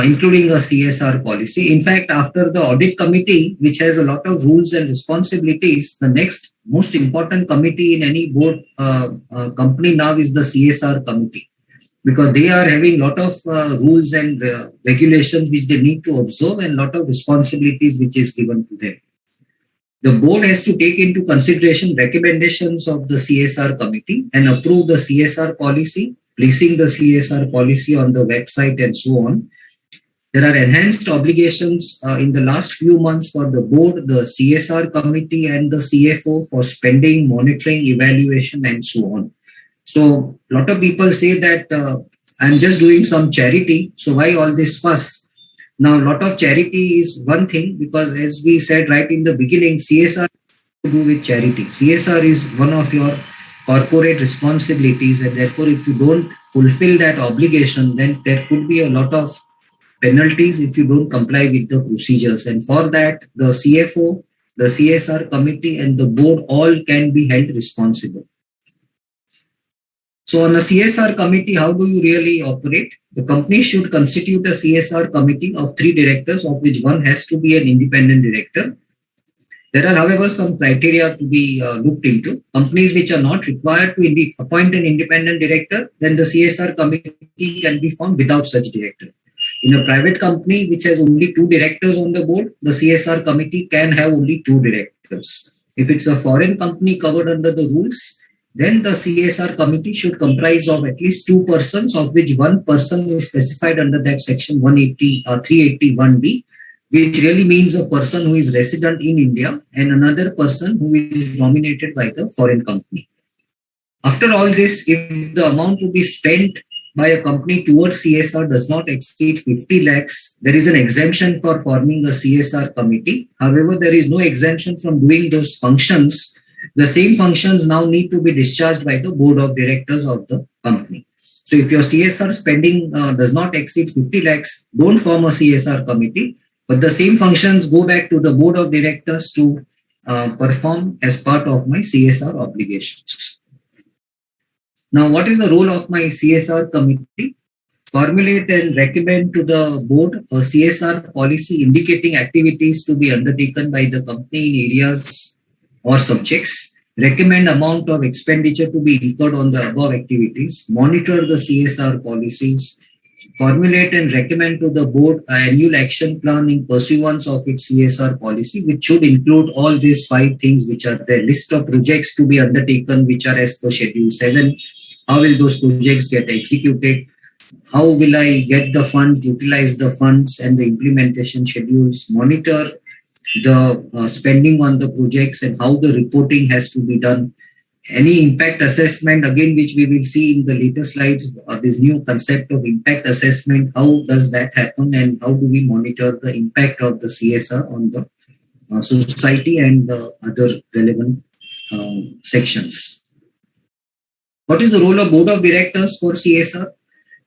including a CSR policy. In fact, after the audit committee, which has a lot of rules and responsibilities, the next most important committee in any board company now is the CSR committee, because they are having a lot of rules and regulations which they need to observe and a lot of responsibilities which is given to them. The board has to take into consideration recommendations of the CSR committee and approve the CSR policy, placing the CSR policy on the website and so on. There are enhanced obligations in the last few months for the board, the CSR committee and the CFO for spending, monitoring, evaluation and so on. So a lot of people say that I'm just doing some charity, so why all this fuss? Now, a lot of charity is one thing, because as we said right in the beginning, CSR has to do with charity. CSR is one of your corporate responsibilities, and therefore if you don't fulfill that obligation, then there could be a lot of penalties if you don't comply with the procedures. And for that, the CFO, the CSR committee and the board all can be held responsible. So on a CSR committee, how do you really operate? The company should constitute a CSR committee of 3 directors, of which one has to be an independent director. There are, however, some criteria to be looked into. Companies which are not required to appoint an independent director, then the CSR committee can be formed without such director. In a private company which has only 2 directors on the board, the CSR committee can have only 2 directors. If it's a foreign company covered under the rules, then the CSR committee should comprise of at least 2 persons, of which one person is specified under that section 381D, which really means a person who is resident in India and another person who is nominated by the foreign company. After all this, if the amount to be spent by a company towards CSR does not exceed 50 lakhs, there is an exemption for forming a CSR committee. However, there is no exemption from doing those functions. The same functions now need to be discharged by the board of directors of the company. So if your CSR spending does not exceed 50 lakhs, don't form a CSR committee, but the same functions go back to the board of directors to perform as part of my CSR obligations. Now, what is the role of my CSR committee? Formulate and recommend to the board a CSR policy indicating activities to be undertaken by the company in areas or subjects. Recommend amount of expenditure to be incurred on the above activities. Monitor the CSR policies. Formulate and recommend to the board an annual action plan in pursuance of its CSR policy, which should include all these 5 things which are the list of projects to be undertaken, which are as per Schedule 7. How will those projects get executed? How will I get the funds, utilize the funds and the implementation schedules? Monitor the spending on the projects and how the reporting has to be done. Any impact assessment, again, which we will see in the later slides, this new concept of impact assessment, how does that happen and how do we monitor the impact of the CSR on the society and other relevant sections. What is the role of board of directors for CSR?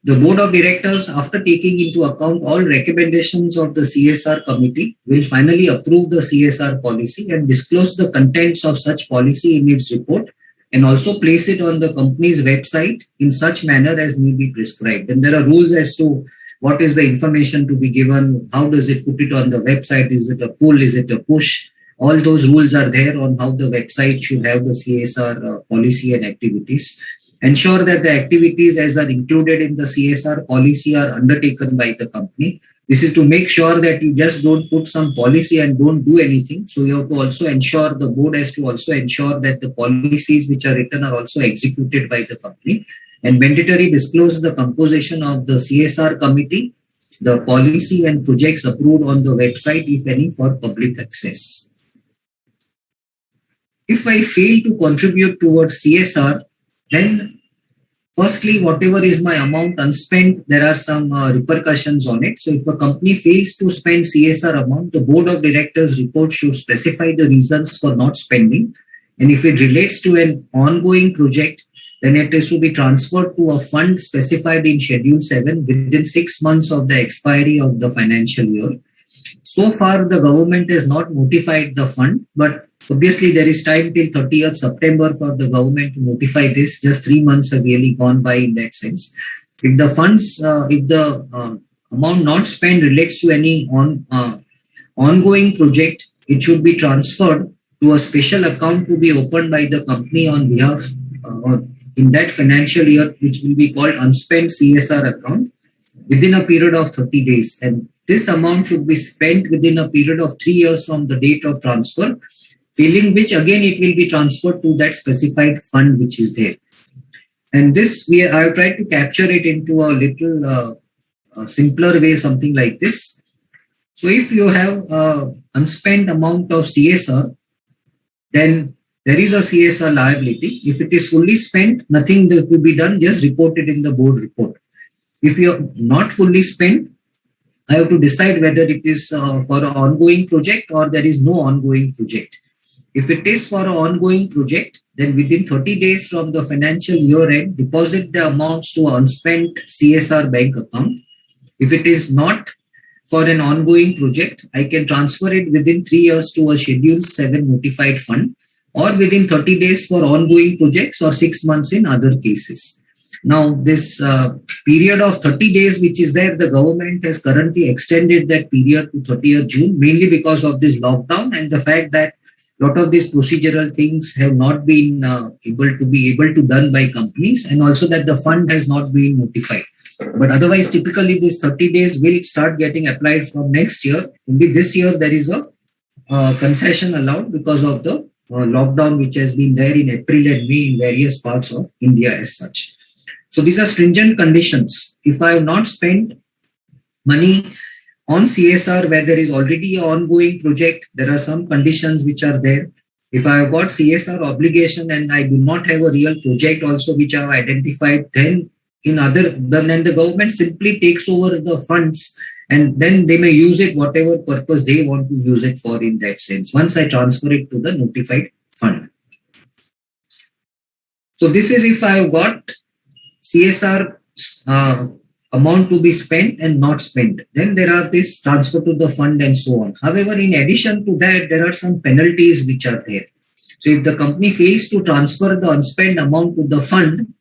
The board of directors, after taking into account all recommendations of the CSR committee, will finally approve the CSR policy and disclose the contents of such policy in its report, and also place it on the company's website in such manner as may be prescribed. And there are rules as to what is the information to be given, how does it put it on the website, is it a pull, is it a push? All those rules are there on how the website should have the CSR policy and activities. Ensure that the activities as are included in the CSR policy are undertaken by the company. This is to make sure that you just don't put some policy and don't do anything. So you have to also ensure, the board has to also ensure that the policies which are written are also executed by the company. And mandatory disclose the composition of the CSR committee, the policy and projects approved on the website, if any, for public access. If I fail to contribute towards CSR, then firstly, whatever is my amount unspent, there are some repercussions on it. So if a company fails to spend CSR amount, the board of directors report should specify the reasons for not spending. And if it relates to an ongoing project, then it is to be transferred to a fund specified in Schedule 7 within 6 months of the expiry of the financial year. So far, the government has not notified the fund, but obviously there is time till 30th September for the government to notify this. Just 3 months have really gone by in that sense. If the funds, if the amount not spent relates to any ongoing project, it should be transferred to a special account to be opened by the company on behalf in that financial year, which will be called unspent CSR account within a period of 30 days. And this amount should be spent within a period of 3 years from the date of transfer, failing which again it will be transferred to that specified fund which is there. And this I have tried to capture it into a little simpler way, something like this. So if you have unspent amount of CSR, then there is a CSR liability. If it is fully spent, nothing that will be done, just report it in the board report. If you are not fully spent, I have to decide whether it is for an ongoing project or there is no ongoing project. If it is for an ongoing project, then within 30 days from the financial year end, deposit the amounts to an unspent CSR bank account. If it is not for an ongoing project, I can transfer it within 3 years to a Schedule 7 notified fund, or within 30 days for ongoing projects, or 6 months in other cases. Now, this period of 30 days which is there, the government has currently extended that period to 30th June, mainly because of this lockdown and the fact that a lot of these procedural things have not been able to done by companies, and also that the fund has not been notified. But otherwise, typically this 30 days will start getting applied from next year. Only this year there is a concession allowed because of the lockdown which has been there in April and May in various parts of India as such. So these are stringent conditions. If I have not spent money on CSR where there is already an ongoing project, there are some conditions which are there. If I have got CSR obligation and I do not have a real project also which I have identified, then the government simply takes over the funds and then they may use it whatever purpose they want to use it for in that sense, once I transfer it to the notified fund. So this is if I have got CSR amount to be spent and not spent, then there are this transfer to the fund and so on. However, in addition to that, there are some penalties which are there. So if the company fails to transfer the unspent amount to the fund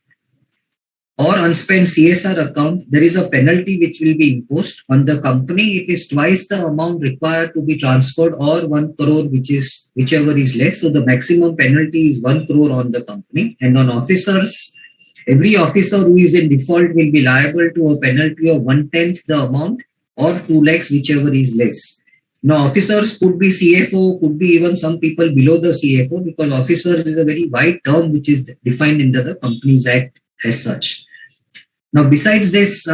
or unspent CSR account, there is a penalty which will be imposed on the company. It is twice the amount required to be transferred, or 1 crore, whichever is less. So the maximum penalty is 1 crore on the company, and on officers, every officer who is in default will be liable to a penalty of 1/10 the amount or 2 lakhs, whichever is less. Now, officers could be CFO, could be even some people below the CFO, because officers is a very wide term which is defined under the Companies Act as such. Now, besides this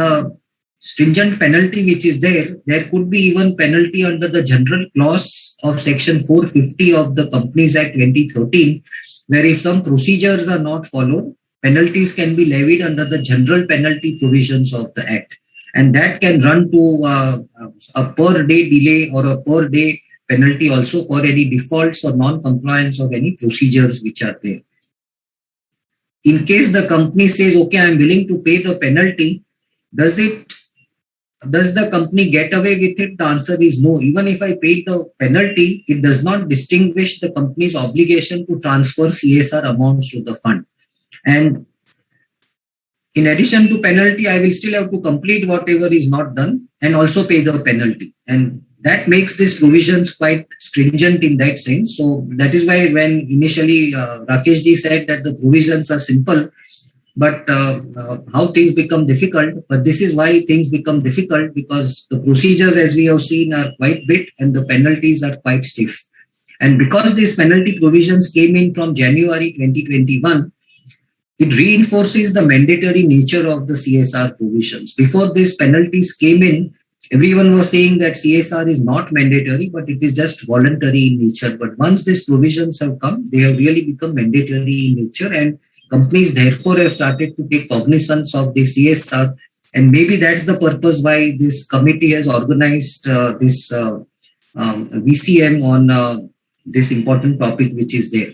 stringent penalty which is there, there could be even penalty under the general clause of Section 450 of the Companies Act 2013, where if some procedures are not followed, penalties can be levied under the general penalty provisions of the Act. And that can run to a per day delay or a per day penalty also for any defaults or non-compliance of any procedures which are there. In case the company says, okay, I am willing to pay the penalty, does the company get away with it? The answer is no. Even if I pay the penalty, it does not distinguish the company's obligation to transfer CSR amounts to the fund. And in addition to penalty, I will still have to complete whatever is not done and also pay the penalty. And that makes these provisions quite stringent in that sense. So that is why when initially Rakesh ji said that the provisions are simple, but how things become difficult. But this is why things become difficult, because the procedures, as we have seen, are quite big and the penalties are quite stiff. And because these penalty provisions came in from January 2021, it reinforces the mandatory nature of the CSR provisions. Before these penalties came in, everyone was saying that CSR is not mandatory, but it is just voluntary in nature. But once these provisions have come, they have really become mandatory in nature, and companies therefore have started to take cognizance of the CSR. And maybe that's the purpose why this committee has organized this VCM on this important topic which is there.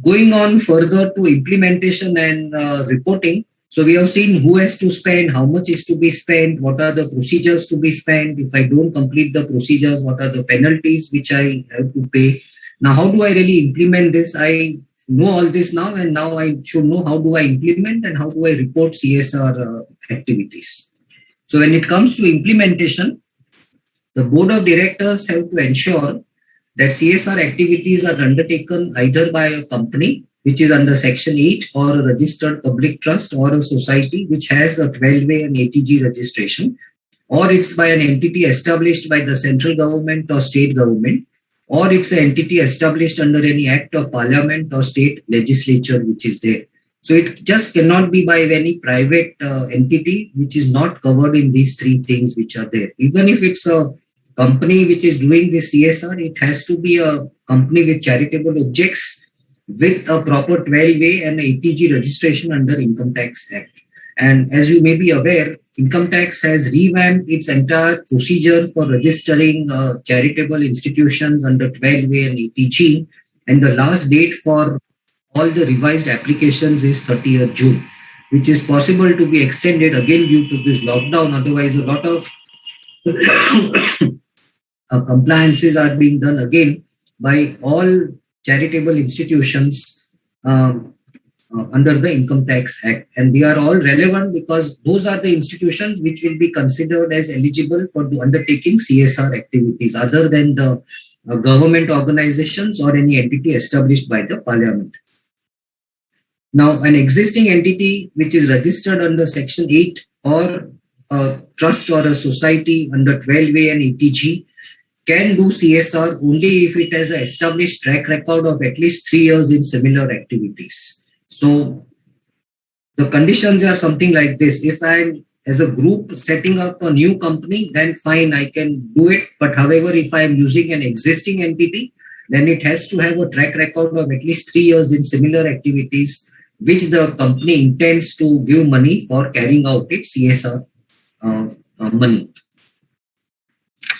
Going on further to implementation and reporting. So we have seen who has to spend, how much is to be spent, what are the procedures to be spent. If I don't complete the procedures, what are the penalties which I have to pay. Now, how do I really implement this? I know all this now, and now I should know how do I implement and how do I report CSR activities. So when it comes to implementation, the board of directors have to ensure that CSR activities are undertaken either by a company which is under Section 8 or a registered public trust or a society which has a 12A and ATG registration, or it's by an entity established by the central government or state government, or it's an entity established under any act of parliament or state legislature which is there. So it just cannot be by any private entity which is not covered in these three things which are there. Even if it's a company which is doing this CSR, it has to be a company with charitable objects with a proper 12A and ATG registration under Income Tax Act. And as you may be aware, Income Tax has revamped its entire procedure for registering charitable institutions under 12A and ATG. And the last date for all the revised applications is 30th June, which is possible to be extended again due to this lockdown. Otherwise, a lot of compliances are being done again by all charitable institutions under the Income Tax Act. And they are all relevant because those are the institutions which will be considered as eligible for the undertaking CSR activities other than the government organizations or any entity established by the parliament. Now, an existing entity which is registered under Section 8 or a trust or a society under 12A and ATG can do CSR only if it has an established track record of at least 3 years in similar activities. So the conditions are something like this. If I'm as a group setting up a new company, then fine, I can do it. But however, if I'm using an existing entity, then it has to have a track record of at least 3 years in similar activities, which the company intends to give money for carrying out its CSR money.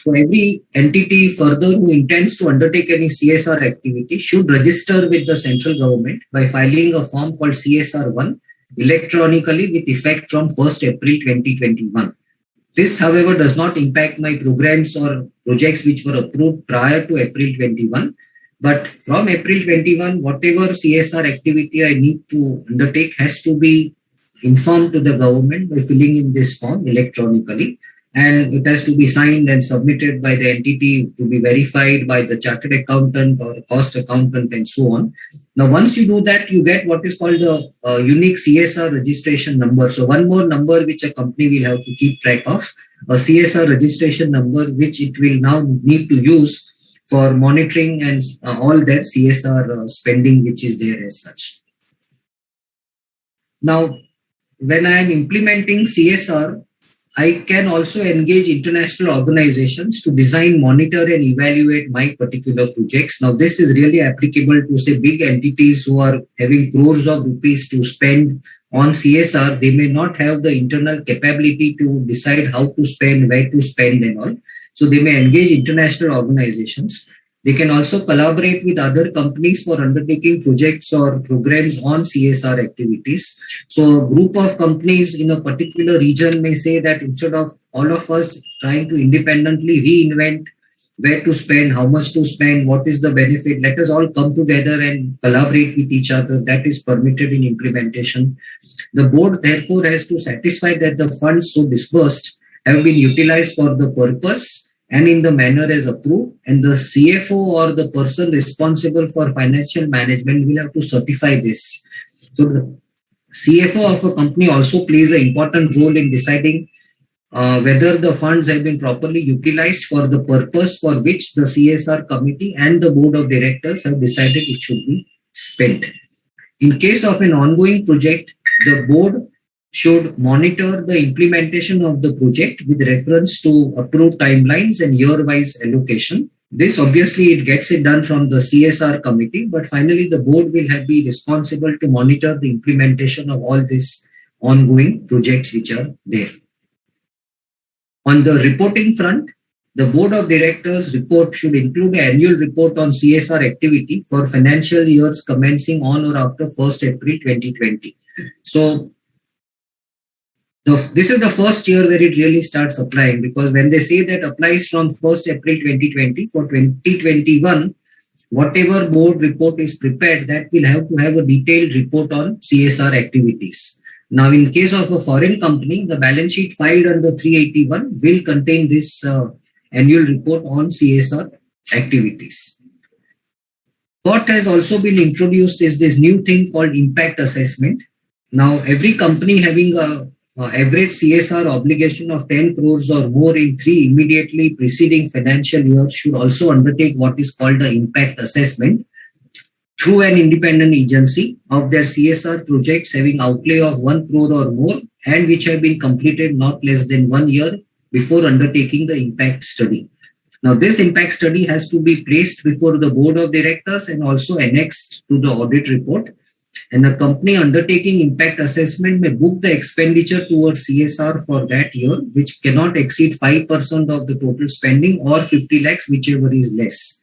So every entity further who intends to undertake any CSR activity should register with the central government by filing a form called CSR1 electronically with effect from 1st April 2021. This, however, does not impact my programs or projects which were approved prior to April 21. But from April 21, whatever CSR activity I need to undertake has to be informed to the government by filling in this form electronically. And it has to be signed and submitted by the entity to be verified by the chartered accountant or cost accountant and so on. Now, once you do that, you get what is called a unique CSR registration number. So one more number which a company will have to keep track of, a CSR registration number, which it will now need to use for monitoring and all that CSR spending which is there as such. Now, when I am implementing CSR, I can also engage international organizations to design, monitor, and evaluate my particular projects. Now, this is really applicable to, say, big entities who are having crores of rupees to spend on CSR. They may not have the internal capability to decide how to spend, where to spend, and all. So they may engage international organizations. They can also collaborate with other companies for undertaking projects or programs on CSR activities. So a group of companies in a particular region may say that instead of all of us trying to independently reinvent where to spend, how much to spend, what is the benefit, let us all come together and collaborate with each other. That is permitted in implementation. The board therefore has to satisfy that the funds so disbursed have been utilized for the purpose and in the manner as approved, and the CFO or the person responsible for financial management will have to certify this. So the CFO of a company also plays an important role in deciding whether the funds have been properly utilized for the purpose for which the CSR committee and the board of directors have decided it should be spent. In case of an ongoing project, the board should monitor the implementation of the project with reference to approved timelines and year-wise allocation. This obviously it gets it done from the CSR committee, but finally the board will be responsible to monitor the implementation of all these ongoing projects which are there. On the reporting front, The board of directors report should include an annual report on CSR activity for financial years commencing on or after 1st April 2020. So this is the first year where it really starts applying, because when they say that applies from 1st April 2020, for 2021, whatever board report is prepared, that will have to have a detailed report on CSR activities. Now, in case of a foreign company, the balance sheet filed under 381 will contain this annual report on CSR activities. What has also been introduced is this new thing called impact assessment. Now, every company having a average CSR obligation of 10 crores or more in 3 immediately preceding financial years should also undertake what is called the impact assessment through an independent agency of their CSR projects having outlay of 1 crore or more and which have been completed not less than 1 year before undertaking the impact study. Now, this impact study has to be placed before the board of directors and also annexed to the audit report. And a company undertaking impact assessment may book the expenditure towards CSR for that year, which cannot exceed 5% of the total spending or 50 lakhs, whichever is less.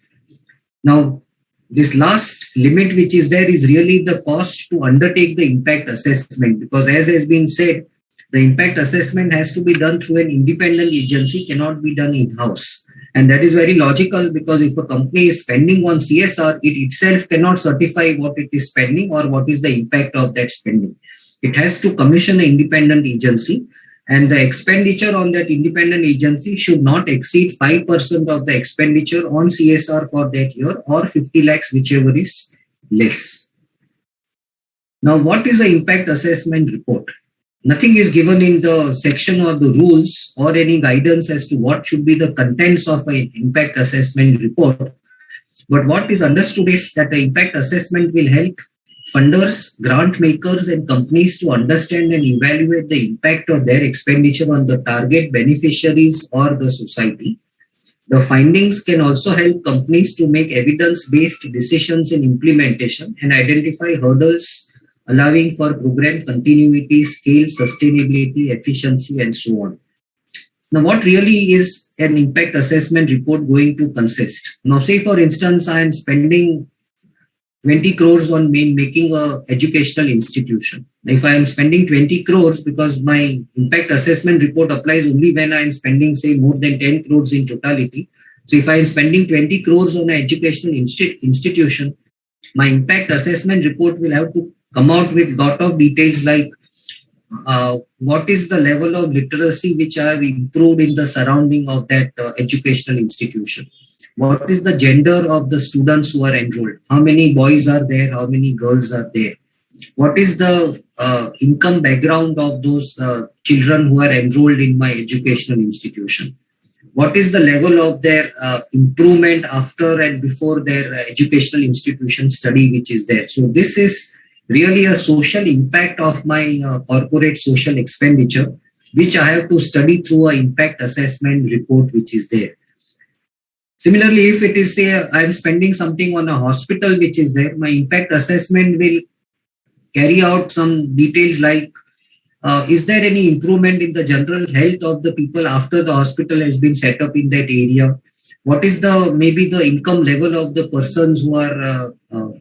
Now, this last limit which is there is really the cost to undertake the impact assessment, because as has been said, the impact assessment has to be done through an independent agency, cannot be done in-house. And that is very logical, because if a company is spending on CSR, it itself cannot certify what it is spending or what is the impact of that spending. It has to commission an independent agency, and the expenditure on that independent agency should not exceed 5% of the expenditure on CSR for that year or 50 lakhs, whichever is less. Now, what is the impact assessment report? Nothing is given in the section or the rules or any guidance as to what should be the contents of an impact assessment report. But what is understood is that the impact assessment will help funders, grant makers, and companies to understand and evaluate the impact of their expenditure on the target beneficiaries or the society. The findings can also help companies to make evidence-based decisions in implementation and identify hurdles allowing for program continuity, scale, sustainability, efficiency, and so on. Now, what really is an impact assessment report going to consist? Now, say for instance, I am spending 20 crores on making an educational institution. If I am spending 20 crores, because my impact assessment report applies only when I am spending, say, more than 10 crores in totality. So if I am spending 20 crores on an educational institution, my impact assessment report will have to come out with a lot of details like what is the level of literacy which I have improved in the surrounding of that educational institution. What is the gender of the students who are enrolled? How many boys are there? How many girls are there? What is the income background of those children who are enrolled in my educational institution? What is the level of their improvement after and before their educational institution study which is there? So this is really a social impact of my corporate social expenditure, which I have to study through an impact assessment report which is there. Similarly, if it is, say, I'm spending something on a hospital which is there, my impact assessment will carry out some details like, is there any improvement in the general health of the people after the hospital has been set up in that area? What is maybe the income level of the persons who are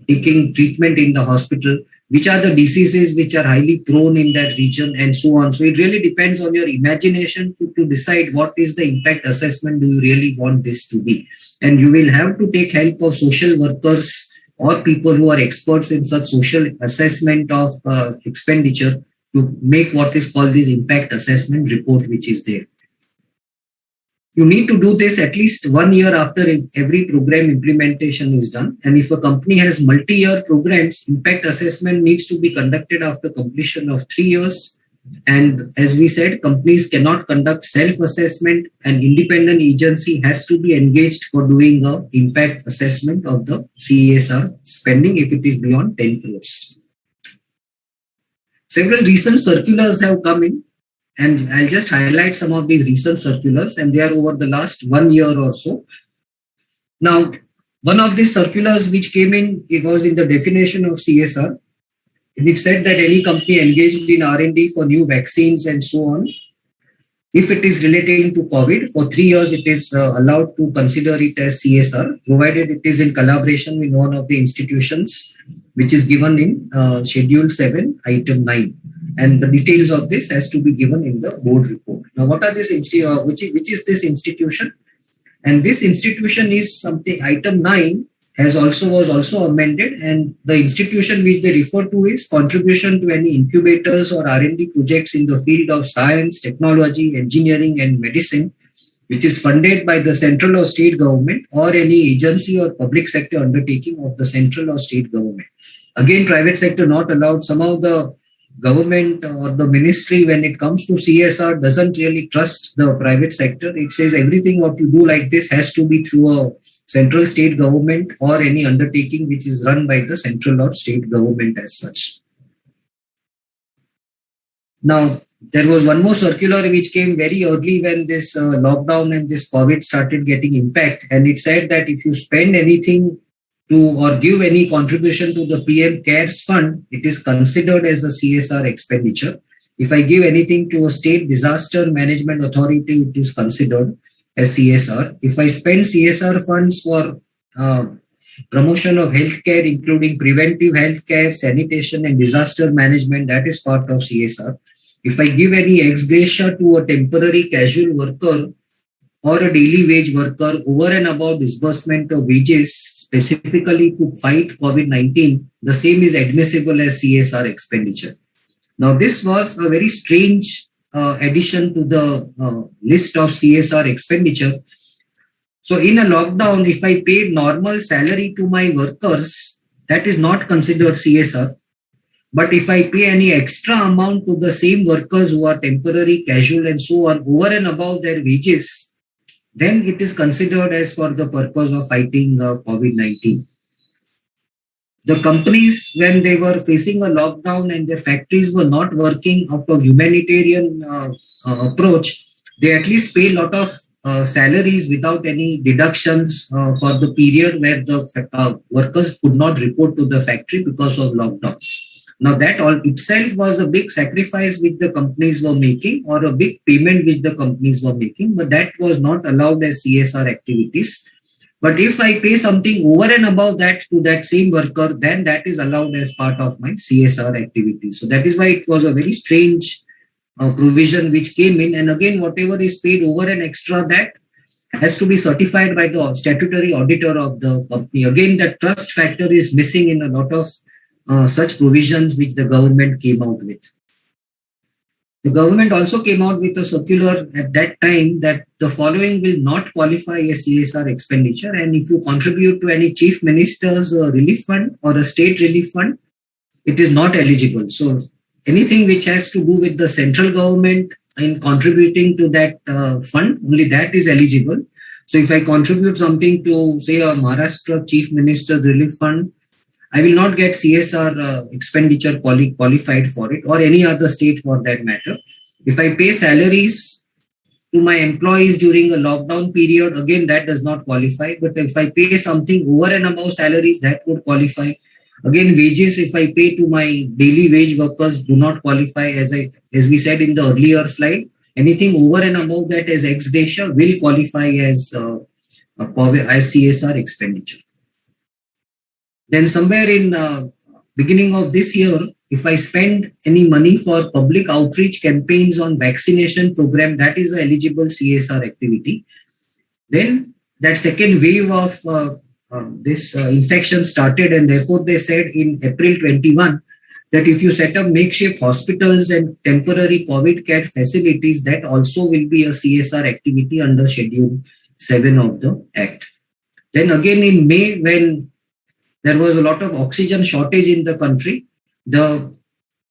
taking treatment in the hospital? Which are the diseases which are highly prone in that region, and so on. So it really depends on your imagination to decide what is the impact assessment do you really want this to be. And you will have to take help of social workers or people who are experts in such social assessment of expenditure to make what is called this impact assessment report which is there. You need to do this at least 1 year after every program implementation is done. And if a company has multi-year programs, impact assessment needs to be conducted after completion of 3 years. And as we said, companies cannot conduct self-assessment. An independent agency has to be engaged for doing the impact assessment of the CSR spending if it is beyond 10 crores. Several recent circulars have come in. And I'll just highlight some of these recent circulars, and they are over the last 1 year or so. Now, one of these circulars which came in, it was in the definition of CSR. And it said that any company engaged in R&D for new vaccines and so on If it is relating to COVID, for 3 years, it is allowed to consider it as CSR, provided it is in collaboration with one of the institutions, which is given in Schedule 7, Item 9. And the details of this has to be given in the board report. Now, what are this which is this institution? And this institution is something, Item 9 was also amended, and the institution which they refer to is contribution to any incubators or R&D projects in the field of science, technology, engineering and medicine, which is funded by the central or state government or any agency or public sector undertaking of the central or state government. Again, private sector not allowed. Somehow the government or the ministry, when it comes to CSR, doesn't really trust the private sector. It says everything what you do like this has to be through a central state government or any undertaking which is run by the central or state government as such. Now, there was one more circular which came very early when this lockdown and this COVID started getting impact. And it said that if you spend anything to or give any contribution to the PM CARES fund, it is considered as a CSR expenditure. If I give anything to a state disaster management authority, it is considered as CSR. If I spend CSR funds for promotion of healthcare, including preventive healthcare, sanitation and disaster management, that is part of CSR. If I give any ex gratia to a temporary casual worker or a daily wage worker over and above disbursement of wages specifically to fight COVID-19, the same is admissible as CSR expenditure. Now, this was a very strange addition to the list of CSR expenditure. So in a lockdown, if I pay normal salary to my workers, that is not considered CSR. But if I pay any extra amount to the same workers who are temporary, casual and so on, over and above their wages, then it is considered as for the purpose of fighting COVID-19. The companies, when they were facing a lockdown and their factories were not working out of humanitarian approach, they at least pay a lot of salaries without any deductions for the period where the workers could not report to the factory because of lockdown. Now that all itself was a big sacrifice which the companies were making or a big payment which the companies were making, but that was not allowed as CSR activities. But if I pay something over and above that to that same worker, then that is allowed as part of my CSR activity. So that is why it was a very strange provision which came in. And again, whatever is paid over and extra, that has to be certified by the statutory auditor of the company. Again, the trust factor is missing in a lot of such provisions which the government came out with. The government also came out with a circular at that time that the following will not qualify as CSR expenditure, and if you contribute to any chief minister's relief fund or a state relief fund, it is not eligible. So anything which has to do with the central government in contributing to that fund, only that is eligible. So if I contribute something to, say, a Maharashtra chief minister's relief fund, I will not get CSR expenditure qualified for it, or any other state for that matter. If I pay salaries to my employees during a lockdown period, again, that does not qualify. But if I pay something over and above salaries, that would qualify. Again, wages, if I pay to my daily wage workers, do not qualify. As we said in the earlier slide, anything over and above that as ex gratia will qualify as CSR expenditure. Then somewhere in beginning of this year, if I spend any money for public outreach campaigns on vaccination program, that is an eligible CSR activity. Then that second wave of this infection started, and therefore they said in April 21 that if you set up makeshift hospitals and temporary COVID care facilities, that also will be a CSR activity under Schedule 7 of the Act. Then again in May, when there was a lot of oxygen shortage in the country, the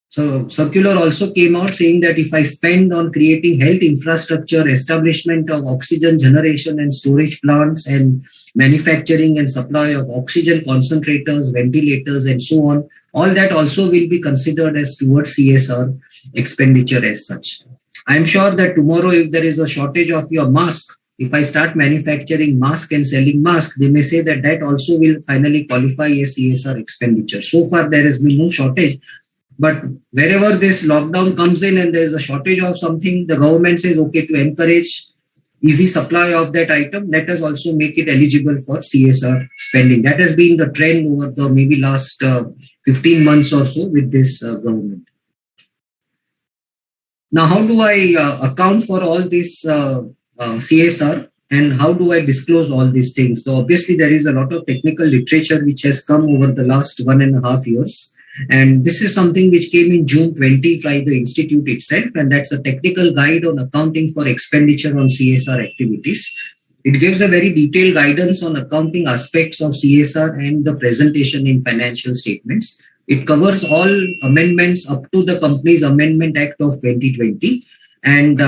circular also came out saying that if I spend on creating health infrastructure, establishment of oxygen generation and storage plants, and manufacturing and supply of oxygen concentrators, ventilators, and so on, all that also will be considered as towards CSR expenditure as such. I am sure that tomorrow, if there is a shortage of your mask, if I start manufacturing mask and selling mask, they may say that that also will finally qualify as CSR expenditure. So far, there has been no shortage. But wherever this lockdown comes in and there's a shortage of something, the government says, okay, to encourage easy supply of that item, let us also make it eligible for CSR spending. That has been the trend over the maybe last 15 months or so with this government. Now, how do I account for all this CSR and how do I disclose all these things? So obviously there is a lot of technical literature which has come over the last 1.5 years. And this is something which came in June 20 by the Institute itself. And that's a technical guide on accounting for expenditure on CSR activities. It gives a very detailed guidance on accounting aspects of CSR and the presentation in financial statements. It covers all amendments up to the Companies Amendment Act of 2020. And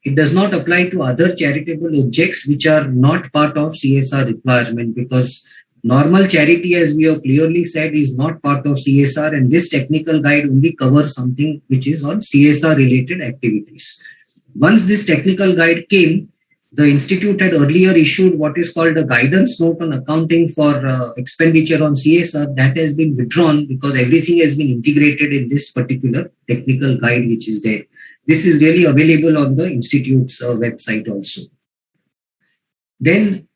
it does not apply to other charitable objects which are not part of CSR requirement, because normal charity, as we have clearly said, is not part of CSR, and this technical guide only covers something which is on CSR related activities. Once this technical guide came, the Institute had earlier issued what is called a guidance note on accounting for expenditure on CSR. That has been withdrawn because everything has been integrated in this particular technical guide which is there. This is really available on the Institute's website also. Then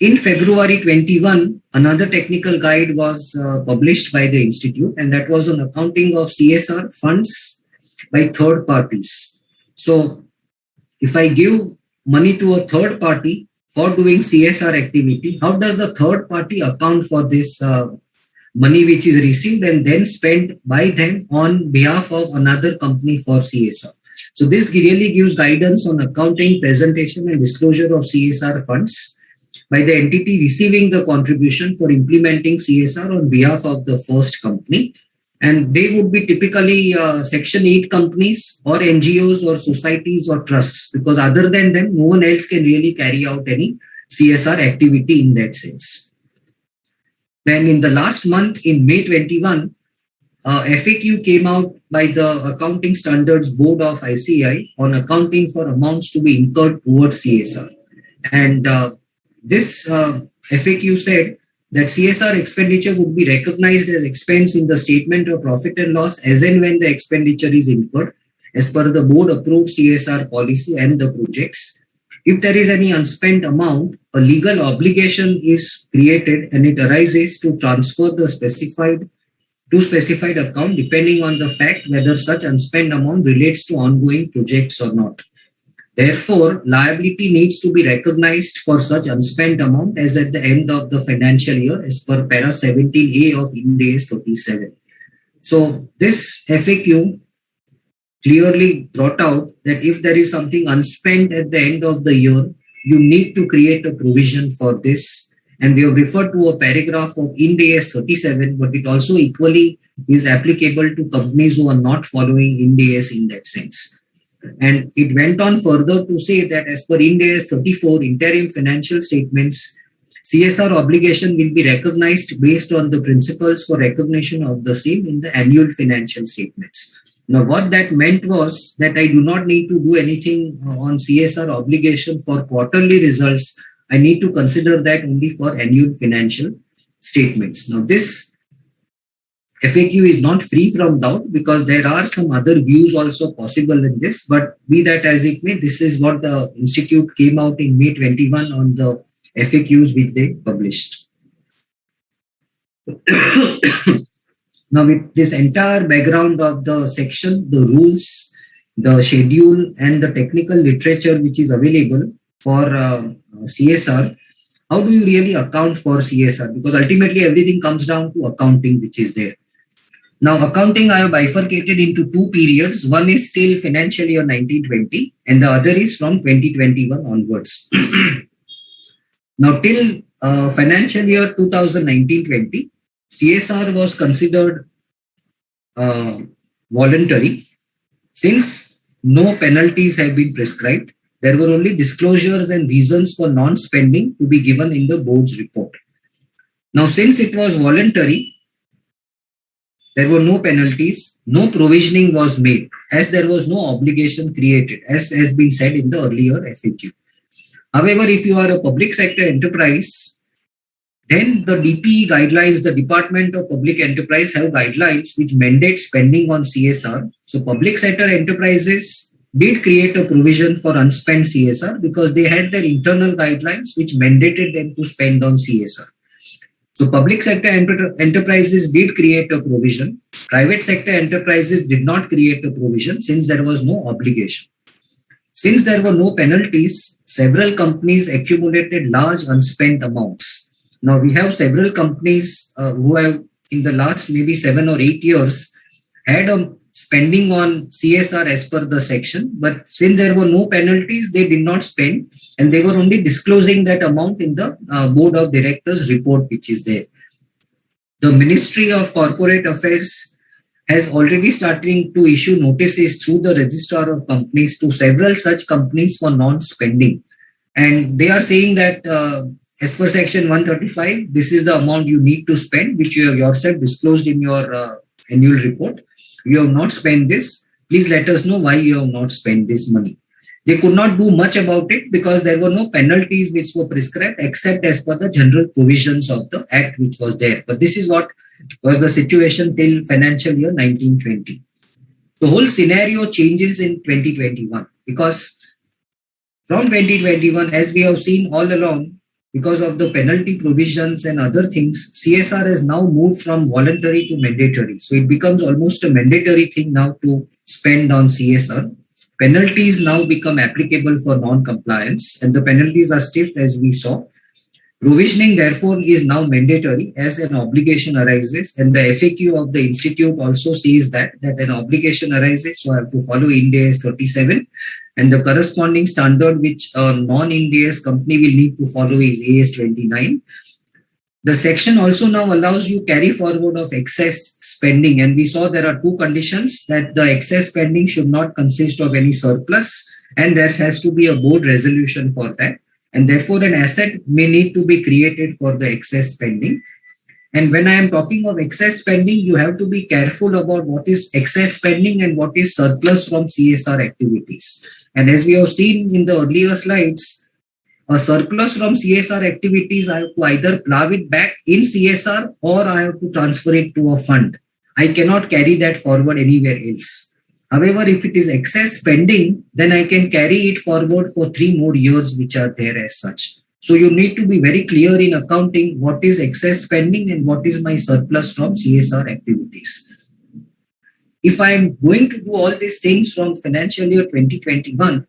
in February 21, another technical guide was published by the Institute, and that was on accounting of CSR funds by third parties. So if I give money to a third party for doing CSR activity, how does the third party account for this money which is received and then spent by them on behalf of another company for CSR? So this really gives guidance on accounting, presentation and disclosure of CSR funds by the entity receiving the contribution for implementing CSR on behalf of the first company. And they would be typically Section 8 companies or NGOs or societies or trusts, because other than them, no one else can really carry out any CSR activity in that sense. Then in the last month, in May 21, FAQ came out by the Accounting Standards Board of ICAI on accounting for amounts to be incurred towards CSR. And this FAQ said that CSR expenditure would be recognized as expense in the statement of profit and loss as and when the expenditure is incurred as per the board approved CSR policy and the projects. If there is any unspent amount, a legal obligation is created and it arises to transfer the specified account depending on the fact whether such unspent amount relates to ongoing projects or not. Therefore, liability needs to be recognized for such unspent amount as at the end of the financial year as per para 17A of Ind AS 37. So this FAQ clearly brought out that if there is something unspent at the end of the year, you need to create a provision for this. And we have referred to a paragraph of Ind AS 37, but it also equally is applicable to companies who are not following Ind AS in that sense. And it went on further to say that as per Ind AS 34 interim financial statements, CSR obligation will be recognized based on the principles for recognition of the same in the annual financial statements. Now, what that meant was that I do not need to do anything on CSR obligation for quarterly results. I need to consider that only for annual financial statements. Now, this FAQ is not free from doubt because there are some other views also possible in this, but be that as it may, this is what the Institute came out in May 21 on the FAQs which they published. Now, with this entire background of the section, the rules, the schedule and the technical literature which is available for CSR, how do you really account for CSR? Because ultimately everything comes down to accounting which is there. Now, accounting I have bifurcated into two periods. One is still financial year 1920 and the other is from 2021 onwards. Now, till financial year 2019-20, CSR was considered voluntary. Since no penalties have been prescribed, there were only disclosures and reasons for non-spending to be given in the board's report. Now, since it was voluntary, there were no penalties, no provisioning was made, as there was no obligation created, as has been said in the earlier FAQ. However, if you are a public sector enterprise, Then the DPE guidelines, the Department of Public Enterprise have guidelines which mandate spending on CSR. So public sector enterprises did create a provision for unspent CSR because they had their internal guidelines which mandated them to spend on CSR. So public sector enterprises did create a provision. Private sector enterprises did not create a provision since there was no obligation. Since there were no penalties, several companies accumulated large unspent amounts. Now we have several companies who have in the last maybe 7 or 8 years had a spending on CSR as per the section, but since there were no penalties, they did not spend and they were only disclosing that amount in the board of directors report which is there. The Ministry of Corporate Affairs has already started to issue notices through the registrar of companies to several such companies for non-spending. And they are saying that as per section 135, this is the amount you need to spend, which you have yourself disclosed in your annual report. You have not spent this. Please let us know why you have not spent this money. They could not do much about it because there were no penalties which were prescribed except as per the general provisions of the act which was there. But this is what was the situation till financial year 1920. The whole scenario changes in 2021 because from 2021, as we have seen all along, because of the penalty provisions and other things, CSR has now moved from voluntary to mandatory. So it becomes almost a mandatory thing now to spend on CSR. Penalties now become applicable for non-compliance and the penalties are stiff as we saw. Provisioning therefore is now mandatory as an obligation arises, and the FAQ of the institute also says that an obligation arises, so I have to follow Ind AS 37. And the corresponding standard which a non-Ind AS company will need to follow is AS 29. The section also now allows you carry forward of excess spending. And we saw there are two conditions, that the excess spending should not consist of any surplus and there has to be a board resolution for that. And therefore an asset may need to be created for the excess spending. And when I am talking of excess spending, you have to be careful about what is excess spending and what is surplus from CSR activities. And as we have seen in the earlier slides, a surplus from CSR activities, I have to either plow it back in CSR or I have to transfer it to a fund. I cannot carry that forward anywhere else. However, if it is excess spending, then I can carry it forward for 3 more years which are there as such. So you need to be very clear in accounting what is excess spending and what is my surplus from CSR activities. If I am going to do all these things from financial year 2021,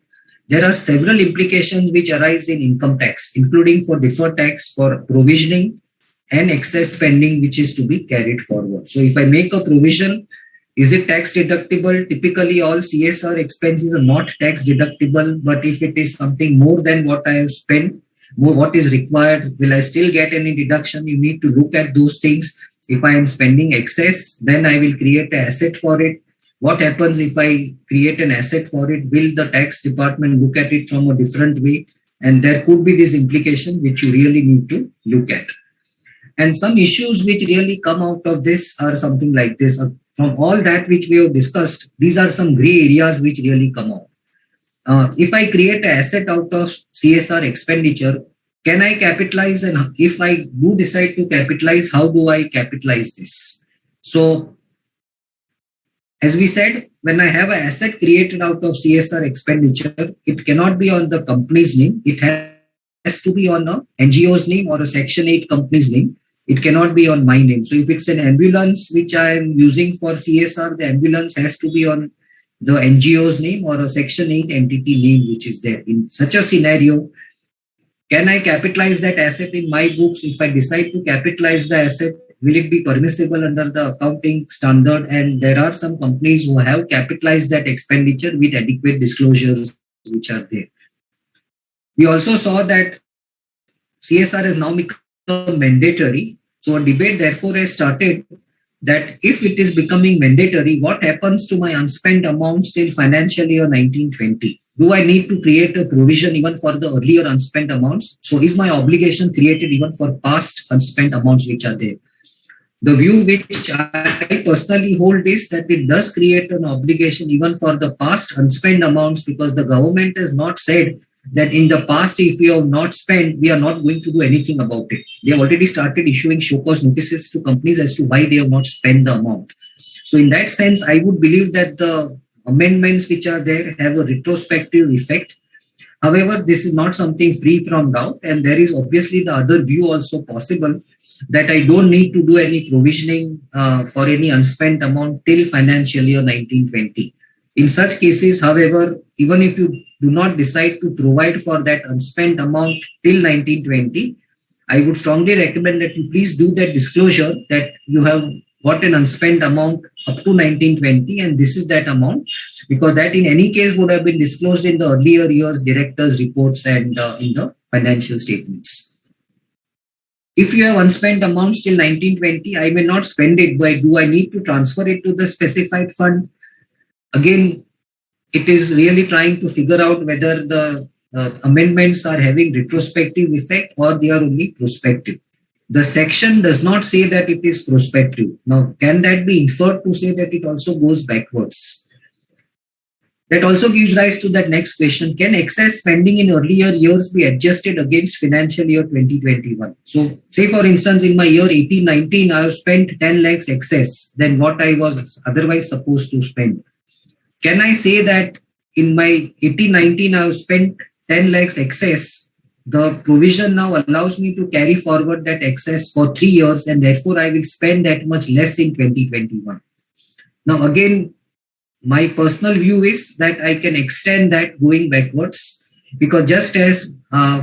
there are several implications which arise in income tax, including for deferred tax, for provisioning and excess spending which is to be carried forward. So if I make a provision, is it tax deductible? Typically all CSR expenses are not tax deductible, but if it is something more than what I have spent, more what is required, will I still get any deduction? You need to look at those things. If I am spending excess, then I will create an asset for it. What happens if I create an asset for it? Will the tax department look at it from a different way? And there could be this implication which you really need to look at. And some issues which really come out of this are something like this. From all that which we have discussed, these are some gray areas which really come out. If I create an asset out of CSR expenditure, can I capitalize? And if I do decide to capitalize, how do I capitalize this? So, as we said, when I have an asset created out of CSR expenditure, it cannot be on the company's name. It has to be on a NGO's name or a Section 8 company's name. It cannot be on my name. So if it's an ambulance which I am using for CSR, the ambulance has to be on the NGO's name or a Section 8 entity name which is there. In such a scenario, can I capitalize that asset in my books? If I decide to capitalize the asset, will it be permissible under the accounting standard? And there are some companies who have capitalized that expenditure with adequate disclosures which are there. We also saw that CSR has now become mandatory. So a debate therefore has started that if it is becoming mandatory, what happens to my unspent amounts till financial year 1920? Do I need to create a provision even for the earlier unspent amounts? So is my obligation created even for past unspent amounts which are there? The view which I personally hold is that it does create an obligation even for the past unspent amounts, because the government has not said that in the past, if we have not spent, we are not going to do anything about it. They have already started issuing show cause notices to companies as to why they have not spent the amount. So in that sense, I would believe that the amendments which are there have a retrospective effect. However, this is not something free from doubt, and there is obviously the other view also possible, that I don't need to do any provisioning for any unspent amount till financial year 1920. In such cases, however, even if you do not decide to provide for that unspent amount till 1920, I would strongly recommend that you please do that disclosure that you have got an unspent amount up to 1920 and this is that amount, because that in any case would have been disclosed in the earlier years directors reports and in the financial statements. If you have unspent amounts till 1920, I may not spend it, but do I need to transfer it to the specified fund? Again, it is really trying to figure out whether the amendments are having retrospective effect or they are only prospective. The section does not say that it is prospective. Now, can that be inferred to say that it also goes backwards? That also gives rise to that next question. Can excess spending in earlier years be adjusted against financial year 2021? So, say for instance, in my year 18-19, I have spent 10 lakhs excess than what I was otherwise supposed to spend. Can I say that in my 18-19, I have spent 10 lakhs excess? The provision now allows me to carry forward that excess for 3 years and therefore I will spend that much less in 2021. Now again, my personal view is that I can extend that going backwards, because just as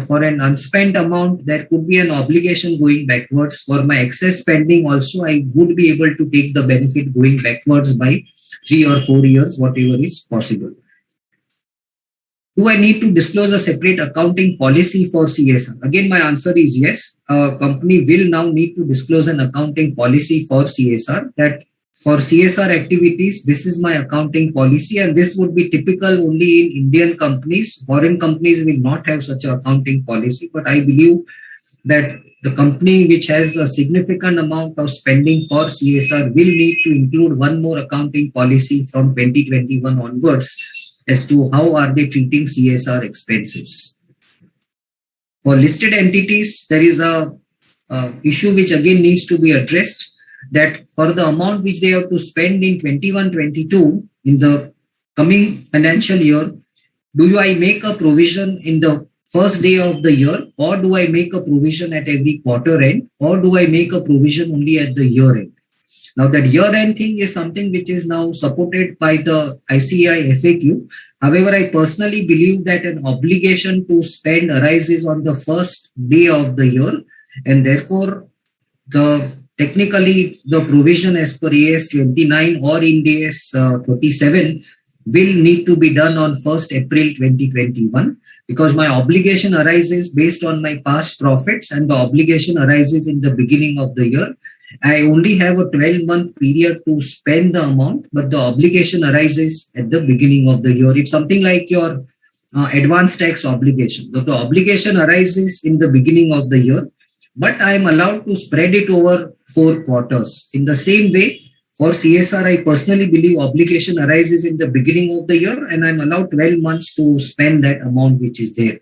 for an unspent amount, there could be an obligation going backwards. For my excess spending also, I would be able to take the benefit going backwards by 3 or 4 years, whatever is possible. Do I need to disclose a separate accounting policy for CSR? Again, my answer is yes. A company will now need to disclose an accounting policy for CSR, that for CSR activities, this is my accounting policy, and this would be typical only in Indian companies. Foreign companies will not have such an accounting policy, but I believe that the company which has a significant amount of spending for CSR will need to include one more accounting policy from 2021 onwards as to how are they treating CSR expenses. For listed entities, there is a issue which again needs to be addressed, that for the amount which they have to spend in 21-22 in the coming financial year, do I make a provision in the first day of the year, or do I make a provision at every quarter end, or do I make a provision only at the year end? Now that year end thing is something which is now supported by the ICAI FAQ. However, I personally believe that an obligation to spend arises on the first day of the year, and therefore technically the provision as per AS 29 or Ind AS 37 will need to be done on 1st April 2021, because my obligation arises based on my past profits and the obligation arises in the beginning of the year. I only have a 12-month period to spend the amount, but the obligation arises at the beginning of the year. It's something like your advance tax obligation. The obligation arises in the beginning of the year, but I am allowed to spread it over 4 quarters. In the same way, for CSR, I personally believe obligation arises in the beginning of the year and I'm allowed 12 months to spend that amount which is there.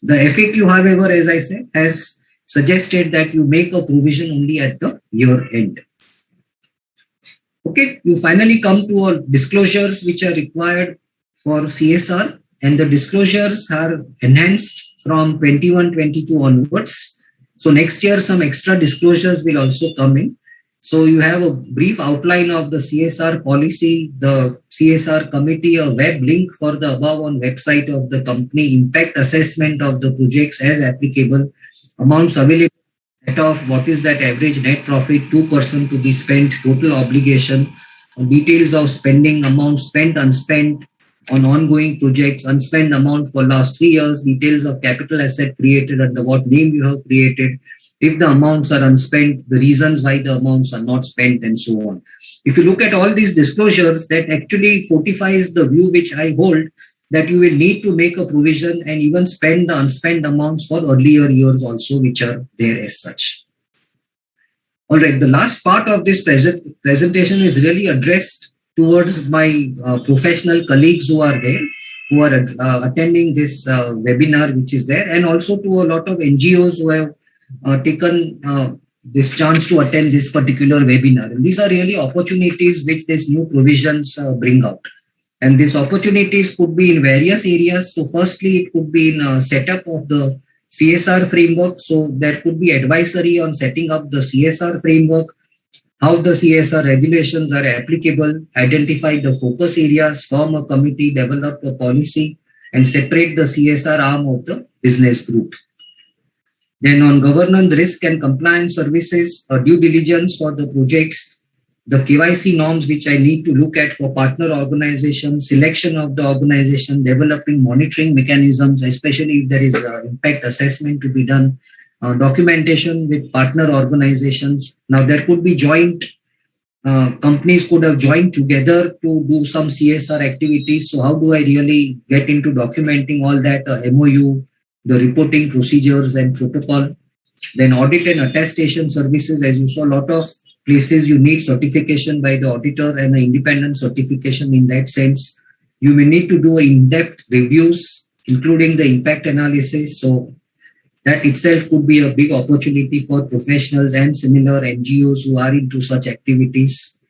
The FAQ, however, as I said, has suggested that you make a provision only at the year end. Okay, you finally come to disclosures which are required for CSR, and the disclosures are enhanced from 21-22 onwards. So next year, some extra disclosures will also come in. So you have a brief outline of the CSR policy, the CSR committee, a web link for the above on website of the company, impact assessment of the projects as applicable, amounts available, set of what is that average net profit, 2% to be spent, total obligation, details of spending, amount spent, unspent on ongoing projects, unspent amount for last 3 years, details of capital asset created, under what name you have created, if the amounts are unspent, the reasons why the amounts are not spent, and so on. If you look at all these disclosures, that actually fortifies the view which I hold, that you will need to make a provision and even spend the unspent amounts for earlier years also, which are there as such. All right, the last part of this presentation is really addressed towards my professional colleagues who are there. who are attending this webinar which is there, and also to a lot of NGOs who have taken this chance to attend this particular webinar. And these are really opportunities which these new provisions bring out. And these opportunities could be in various areas. So firstly, it could be in setup of the CSR framework. So there could be advisory on setting up the CSR framework, how the CSR regulations are applicable, identify the focus areas, form a committee, develop a policy, and separate the CSR arm of the business group. Then on governance, risk and compliance services, due diligence for the projects, the KYC norms which I need to look at for partner organizations, selection of the organization, developing monitoring mechanisms, especially if there is impact assessment to be done, documentation with partner organizations. Now there could be joint, companies could have joined together to do some CSR activities. So how do I really get into documenting all that, MOU, the reporting procedures and protocol? Then audit and attestation services, as you saw, a lot of places you need certification by the auditor and an independent certification. In that sense, you may need to do in-depth reviews, including the impact analysis. So that itself could be a big opportunity for professionals and similar NGOs who are into such activities.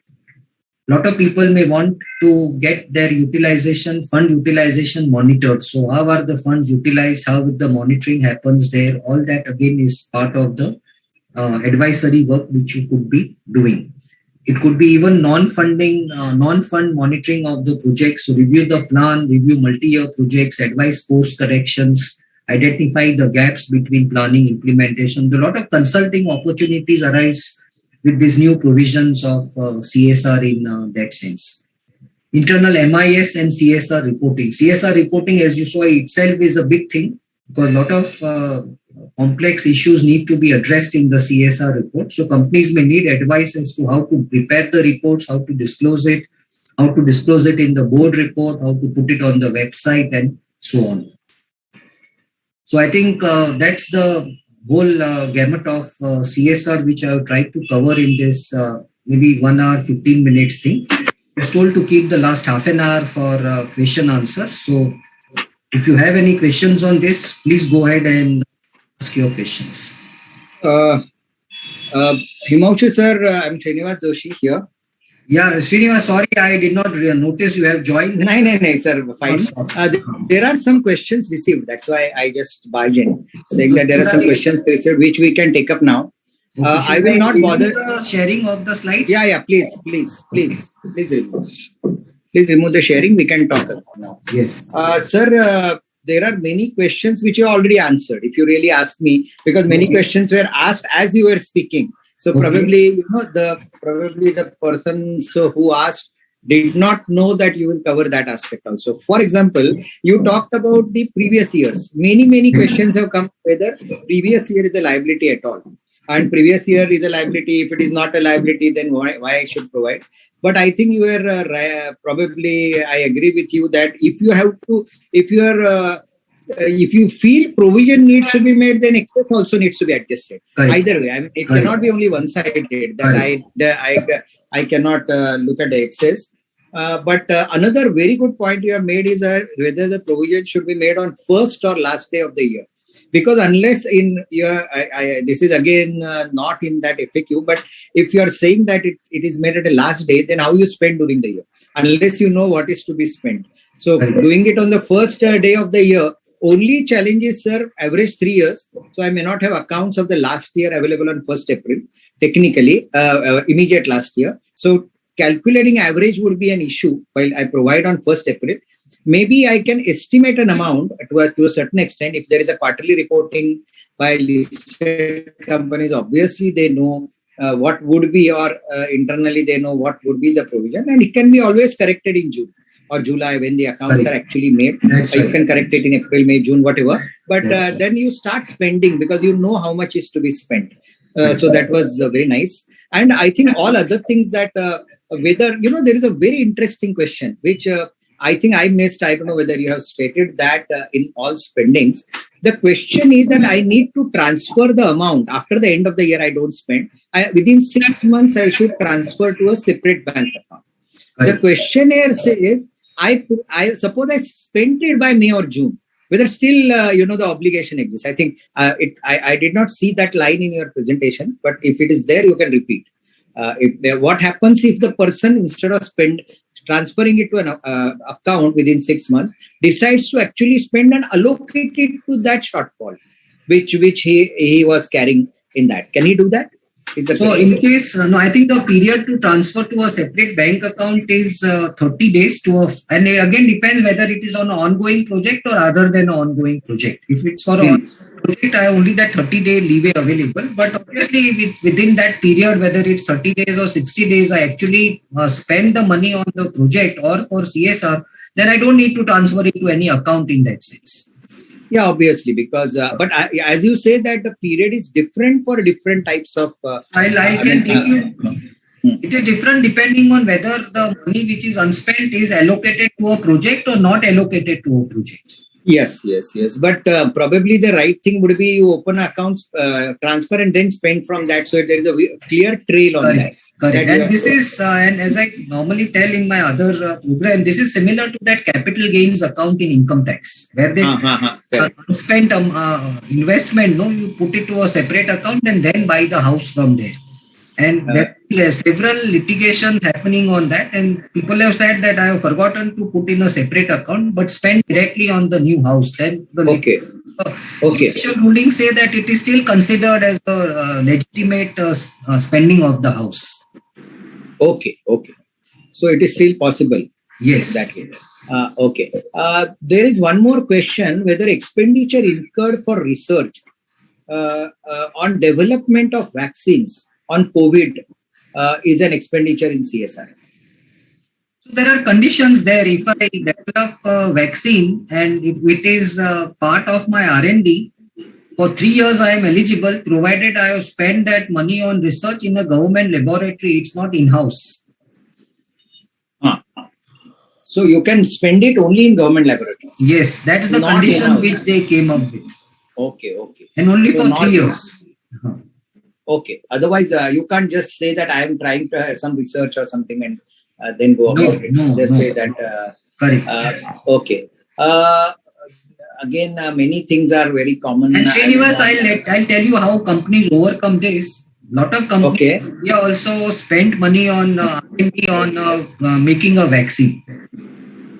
A lot of people may want to get their utilization, fund utilization monitored. So how are the funds utilized? How the monitoring happens there? All that again is part of the advisory work which you could be doing. It could be even non-fund monitoring of the projects. So review the plan, review multi-year projects, advise course corrections, identify the gaps between planning implementation. A lot of consulting opportunities arise with these new provisions of CSR in that sense. Internal MIS and CSR reporting. CSR reporting, as you saw, itself is a big thing because a lot of complex issues need to be addressed in the CSR report. So companies may need advice as to how to prepare the reports, how to disclose it in the board report, how to put it on the website, and so on. So I think that's the whole gamut of CSR which I have tried to cover in this maybe 1 hour, 15 minutes thing. I was told to keep the last half an hour for question answer. So if you have any questions on this, please go ahead and ask your questions. Himanshu sir, I'm Srinivas Joshi here. Yeah, Srinivas, sorry, I did not notice you have joined. No, sir, fine. There are some questions received. That's why I just barged in, saying that there are some questions received which we can take up now. Okay, I will not bother. The sharing of the slides? Yeah, please remove. Please remove the sharing. We can talk now. Yes. Sir, there are many questions which you already answered, if you really ask me, because many questions were asked as you were speaking. So probably, the person who asked did not know that you will cover that aspect also. For example, you talked about the previous years. Many questions have come whether previous year is a liability at all. And previous year is a liability. If it is not a liability, then why I should provide? But I think you are probably, I agree with you that if you have to, if you feel provision needs to be made, then excess also needs to be adjusted. Correct. Either way, I mean, it cannot be only one-sided. That I cannot look at the excess. But another very good point you have made is whether the provision should be made on first or last day of the year. Because unless in your, this is again not in that FAQ, but if you are saying that it is made at a last day, then how you spend during the year? Unless you know what is to be spent. So doing it on the first day of the year, only challenge is, sir, average 3 years. So I may not have accounts of the last year available on 1st April, technically, immediate last year. So calculating average would be an issue while I provide on 1st April. Maybe I can estimate an amount to a certain extent. If there is a quarterly reporting by listed companies, obviously they know what would be, or internally they know what would be the provision, and it can be always corrected in June or July when the accounts are actually made. You can correct it in April, May, June, whatever. But then you start spending because you know how much is to be spent. So that was very nice. And I think all other things that whether, there is a very interesting question, which I think I missed. I don't know whether you have stated that in all spendings. The question is that I need to transfer the amount after the end of the year. I don't spend. Within 6 months, I should transfer to a separate bank account. The question here says, I suppose I spent it by May or June. Whether still, the obligation exists. I think I did not see that line in your presentation, but if it is there, you can repeat. What happens if the person, instead of transferring it to an account within 6 months, decides to actually spend and allocate it to that shortfall, which he was carrying in that? Can he do that? So in case, no, I think the period to transfer to a separate bank account is 30 days and it again depends whether it is on an ongoing project or other than an ongoing project. If it's for a project, I have only that 30-day leeway available. But obviously within that period, whether it's 30 days or 60 days, I actually spend the money on the project or for CSR, then I don't need to transfer it to any account in that sense. Yeah, obviously, because as you say that the period is different for different types of. I can take you. It is different depending on whether the money which is unspent is allocated to a project or not allocated to a project. Yes. But probably the right thing would be you open accounts, transfer, and then spend from that. So there is a clear trail on that. Correct. And this is, and as I normally tell in my other program, this is similar to that capital gains account in income tax, where this unspent investment, you put it to a separate account and then buy the house from there. And there are several litigations happening on that. And people have said that I have forgotten to put in a separate account, but spend directly on the new house. Then the official rulings say that it is still considered as a legitimate spending of the house. Okay. So it is still possible. Yes. That way. Okay. There is one more question: whether expenditure incurred for research on development of vaccines on COVID is an expenditure in CSR. So there are conditions there. If I develop a vaccine and it is part of my R&D, for 3 years I am eligible, provided I have spent that money on research in a government laboratory. It's not in-house. So you can spend it only in government laboratories? Yes, that is the condition which they came up with. Okay. And only for 3 years. Okay. Otherwise, you can't just say that I am trying to have some research or something and then go about it. Just say that. Correct. Okay. Again, many things are very common. And Srinivas, I'll tell you how companies overcome this. Lot of companies also spent money on R&D on making a vaccine.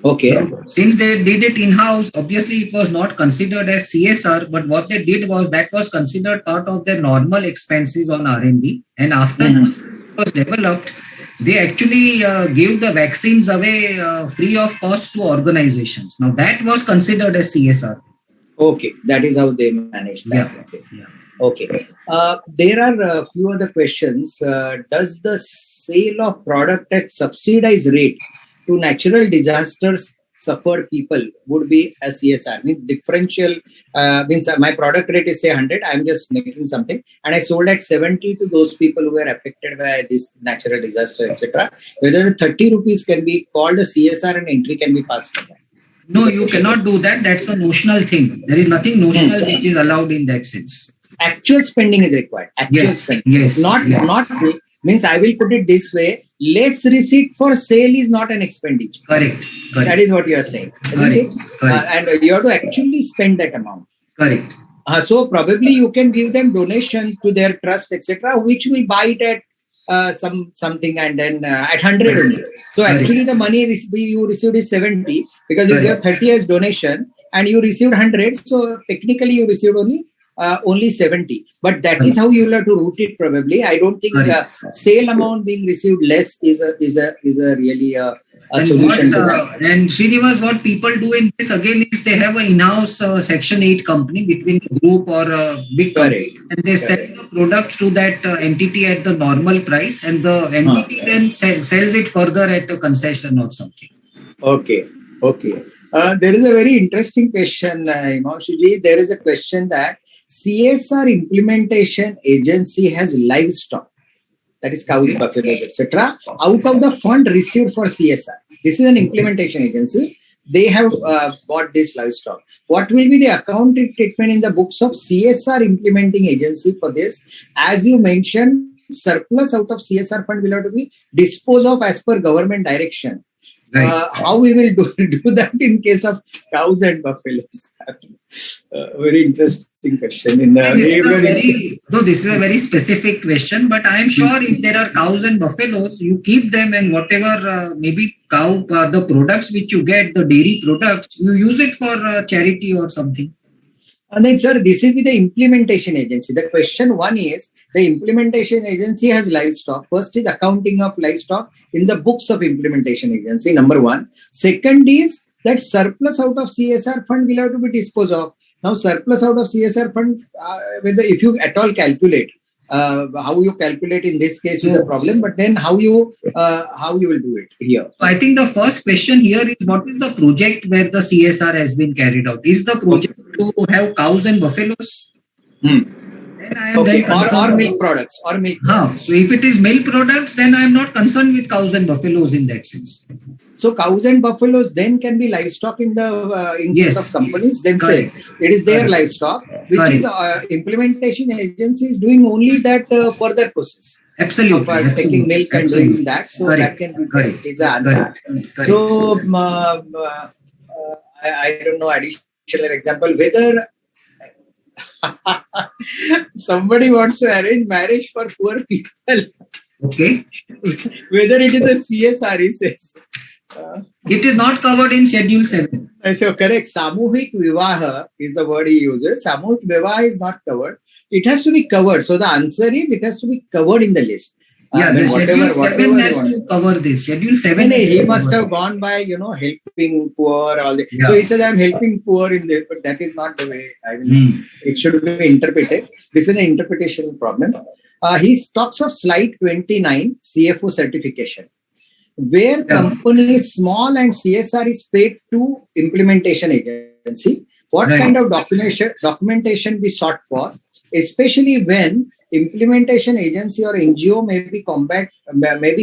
Okay. Since they did it in-house, obviously it was not considered as CSR, but what they did was that was considered part of their normal expenses on R&D. And after it was developed, they actually gave the vaccines away free of cost to organizations. Now that was considered as CSR. Okay, that is how they managed that. Yeah. Okay. There are a few other questions. Does the sale of product at subsidized rate to natural disasters suffered people would be a CSR? Means differential, means my product rate is say 100, I'm just making something, and I sold at 70 to those people who were affected by this natural disaster, etc. Whether the 30 rupees can be called a CSR and entry can be passed for that. No, you cannot do that. That's a notional thing. There is nothing notional which is allowed in that sense. Actual spending is required. Yes. Not means I will put it this way: less receipt for sale is not an expenditure. Correct. That is what you are saying. Correct. And you have to actually spend that amount. Correct. So probably you can give them donation to their trust, etc., which will buy it at something and then at 100 only. So actually the money you received is 70 because you gave 30 as donation and you received 100. So technically you received only 70. But that is how you will have to route it probably. I don't think the sale amount being received less is a really a solution to that. And Srinivas, what people do in this again is they have an in-house Section 8 company between a group or a big company, and they sell the product to that entity at the normal price, and the entity then sells it further at a concession or something. Okay. There is a very interesting question, Himanshu. There is a question that CSR implementation agency has livestock, that is cows, buffaloes, etc., out of the fund received for CSR. This is an implementation agency. They have bought this livestock. What will be the accounting treatment in the books of CSR implementing agency for this? As you mentioned, surplus out of CSR fund will have to be disposed of as per government direction. How we will do that in case of cows and buffaloes? Very interesting question. This is a very specific question, but I am sure if there are cows and buffaloes, you keep them, and whatever maybe the products which you get, the dairy products, you use it for charity or something. And then, sir, this is with the implementation agency. The question one is, the implementation agency has livestock. First is accounting of livestock in the books of implementation agency, number one. Second is that surplus out of CSR fund will have to be disposed of. Now, surplus out of CSR fund, whether if you at all calculate, how you calculate in this case is a problem, but then how you will do it here. So I think the first question here is, what is the project where the CSR has been carried out? Is the project to have cows and buffaloes? Then I am or milk products or milk. So if it is milk products, then I am not concerned with cows and buffaloes in that sense. So cows and buffaloes then can be livestock in the case of companies themselves. It is their livestock, which is implementation agency is doing only that further process. Absolutely. Taking milk and doing that. So that can be correct. Is the answer. So I don't know, additional example, whether somebody wants to arrange marriage for poor people. Okay. Whether it is a CSR, he says. It is not covered in Schedule 7. So correct. Samuhik Vivaha is the word he uses. Samuhik Vivaha is not covered. It has to be covered. So the answer is it has to be covered in the list. Schedule 7 has to cover this. Schedule 7 he must have gone by, helping poor. All the, So he says, I'm helping poor in this, but that is not the way it should be interpreted. This is an interpretation problem. He talks of slide 29, CFO certification, where company is small and CSR is paid to implementation agency. What kind of documentation be sought for, especially when implementation agency or NGO may be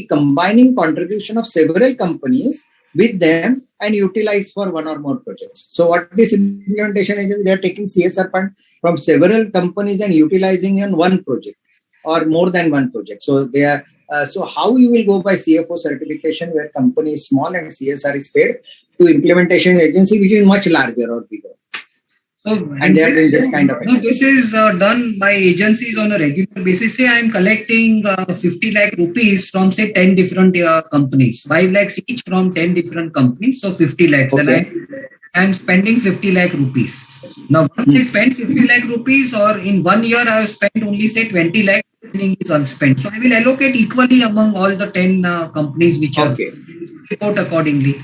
combining contribution of several companies with them and utilize for one or more projects. So what this implementation agency, they are taking CSR fund from several companies and utilizing in one project or more than one project. So they are so how you will go by CFO certification where company is small and CSR is paid to implementation agency which is much larger or bigger. And they are doing this kind of this is done by agencies on a regular basis. Say I am collecting 50 lakh rupees from say 10 different companies, 5 lakhs each from 10 different companies, so 50 lakhs. And I am spending 50 lakh rupees. Now once I spend 50 lakh rupees, or in 1 year I have spent only say 20 lakh, is unspent. So I will allocate equally among all the 10 companies which are report accordingly.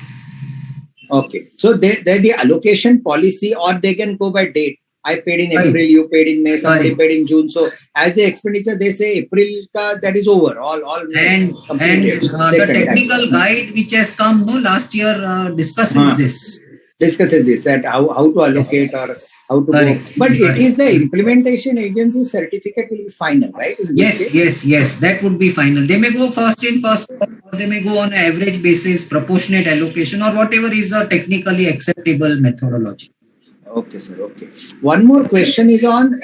Okay, so the allocation policy, or they can go by date. I paid in April, you paid in May, somebody paid in June. So as the expenditure, they say April that is over. All and the technical guide which has come last year discusses this. Discusses this, that how to allocate or how to go. But it is the implementation agency certificate will be final, right? Yes. That would be final. They may go first in, first out, or they may go on an average basis, proportionate allocation, or whatever is a technically acceptable methodology. Okay, sir. Okay. One more question is on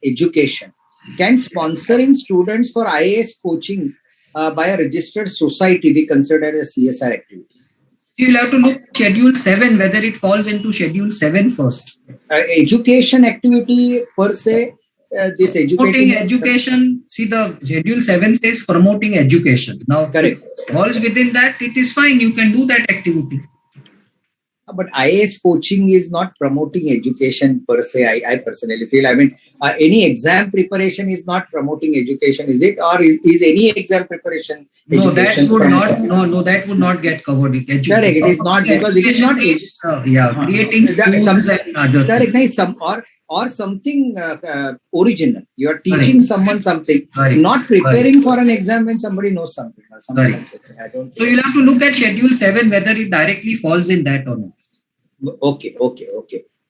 education. Can sponsoring students for IAS coaching by a registered society be considered a CSR activity? So you'll have to look Schedule 7, whether it falls into Schedule 7 first. Education activity per se, this education, see the Schedule 7 says promoting education. Now, correct. Falls within that, it is fine. You can do that activity. But IAS coaching is not promoting education per se. I personally feel. I mean, any exam preparation is not promoting education, is it? Or is any exam preparation? No, that would not. No, that would not get covered. Correct. It is not because it is not. Creating schools and other. Correct. Nice. Or something original. You are teaching someone something, not preparing for an exam when somebody knows something. Or something. So you'll have to look at Schedule 7 whether it directly falls in that or not. Okay.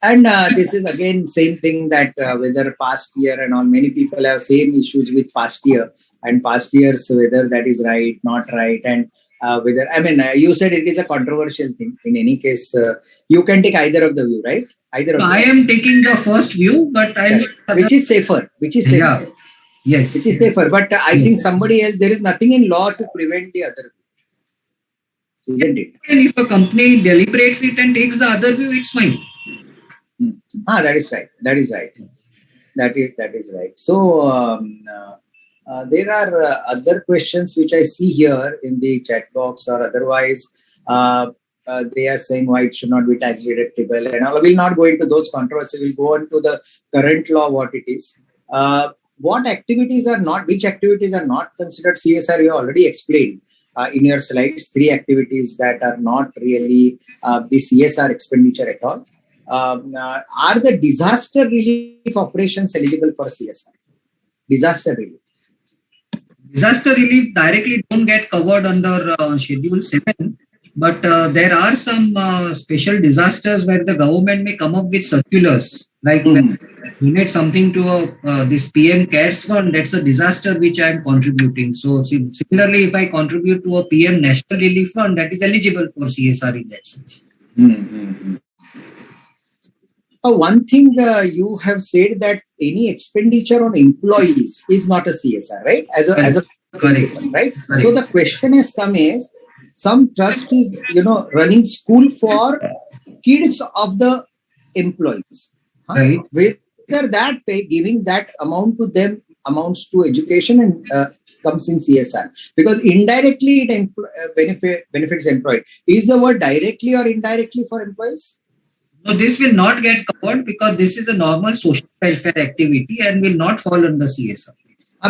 And this is again same thing that whether past year and all, many people have same issues with past year and past years, whether that is right, not right, and whether, I mean, you said it is a controversial thing. In any case, you can take either of the view, right? I am taking the first view, but which is safer. Yeah. Yes. Which is safer. But I think somebody else, there is nothing in law to prevent the other. isn't it? And if a company deliberates it and takes the other view, it's fine. That is right. That is right. That is right. So there are other questions which I see here in the chat box or otherwise. They are saying why it should not be tax deductible, and I will not go into those controversies. We'll go on to the current law, what it is. What activities are not, which activities are not considered CSR? You already explained in your slides, 3 activities that are not really the CSR expenditure at all. Are the disaster relief operations eligible for CSR? Disaster relief. Disaster relief directly don't get covered under Schedule 7, but there are some special disasters where the government may come up with circulars, like when you donate something to this PM CARES fund, that's a disaster which I am contributing. So similarly, if I contribute to a PM National Relief Fund, that is eligible for CSR in that sense. One thing you have said that any expenditure on employees is not a CSR, right? As a Correct. Right? Correct. So the question has come is, some trust is running school for kids of the employees. Right. Whether that giving that amount to them amounts to education and comes in CSR, because indirectly it benefits employee. Is the word directly or indirectly for employees? No, this will not get covered because this is a normal social welfare activity and will not fall under CSR.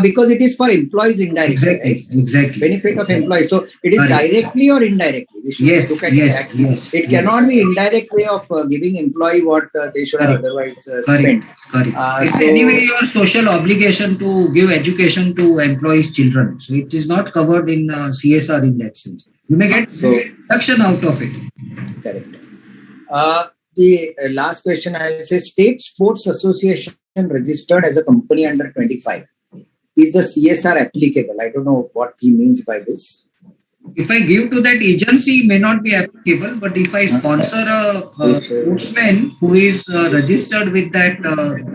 Because it is for employees indirectly. Exactly. Benefit of employees. So it is directly or indirectly. We should look at it. It cannot be indirect way of giving employee what they should have otherwise spent. It's anyway your social obligation to give education to employees' children. So it is not covered in CSR in that sense. You may get deduction out of it. Correct. The last question I will say, State Sports Association registered as a company under 25. Is the CSR applicable? I don't know what he means by this. If I give to that agency, may not be applicable, but if I sponsor a sportsman who is registered with that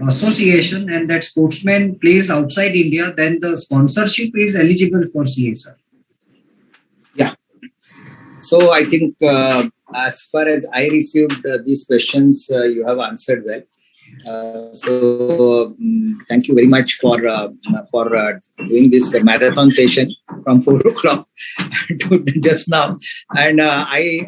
association and that sportsman plays outside India, then the sponsorship is eligible for CSR. Yeah. So I think as far as I received these questions, you have answered well. So thank you very much for doing this marathon session from 4 o'clock to just now. And I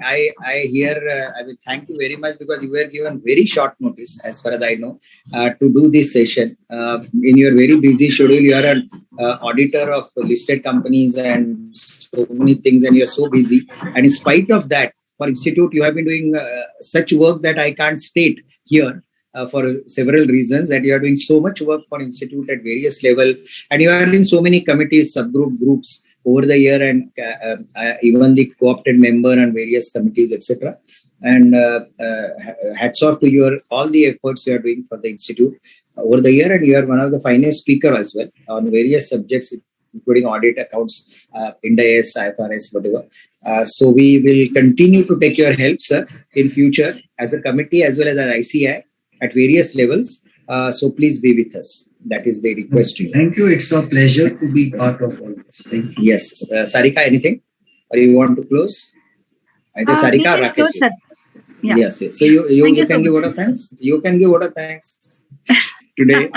will thank you very much because you were given very short notice, as far as I know, to do this session. In your very busy schedule, you are an auditor of listed companies and so many things, and you are so busy. And in spite of that, for Institute, you have been doing such work that I can't state here. For several reasons, that you are doing so much work for Institute at various level, and you are in so many committees, groups over the year, and even the co-opted member and various committees, etc. And hats off to all the efforts you are doing for the Institute over the year, and you are one of the finest speaker as well on various subjects, including audit, accounts, Ind AS, IFRS, whatever. So we will continue to take your help, sir, in future as a committee as well as ICI. At various levels. So please be with us. That is the request to you. Thank you. It's a pleasure to be part of all this. Thank you. Yes. Sarika, anything? Or you want to close? Either Sarika or Rakesh. Yeah. Yes. So you can give vote of thanks. You can give vote of thanks today.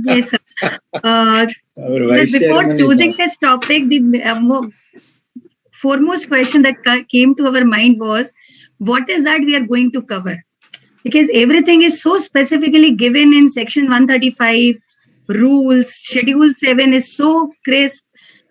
Yes, sir. Before choosing this topic, the foremost question that came to our mind was, what is that we are going to cover? Because everything is so specifically given in Section 135, rules, Schedule 7 is so crisp,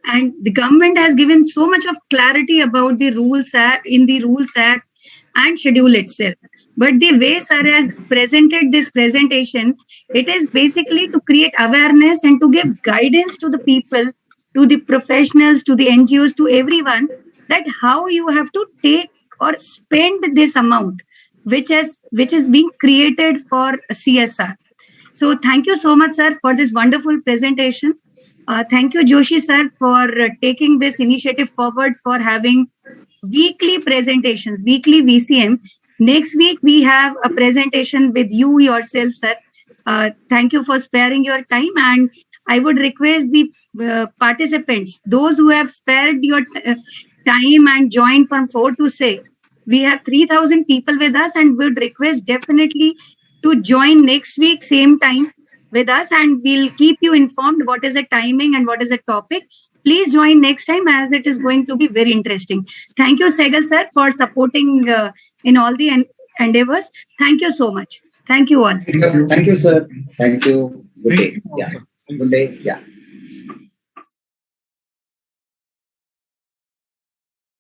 and the government has given so much of clarity about the Rules Act, in the Rules Act and Schedule itself. But the way Sir has presented this presentation, it is basically to create awareness and to give guidance to the people, to the professionals, to the NGOs, to everyone, that how you have to take or spend this amount, which is being created for CSR. So thank you so much, sir, for this wonderful presentation. Thank you, Joshi, sir, for taking this initiative forward, for having weekly presentations, weekly VCM. Next week, we have a presentation with you yourself, sir. Thank you for sparing your time. And I would request the participants, those who have spared your time and joined from 4 to 6. We have 3,000 people with us and would request definitely to join next week, same time with us, and we'll keep you informed what is the timing and what is the topic. Please join next time as it is going to be very interesting. Thank you, Sehgal sir, for supporting in all the endeavors. Thank you so much. Thank you all. Thank you, sir. Thank you. Good day. Thank you Yeah. also. Good day. Yeah.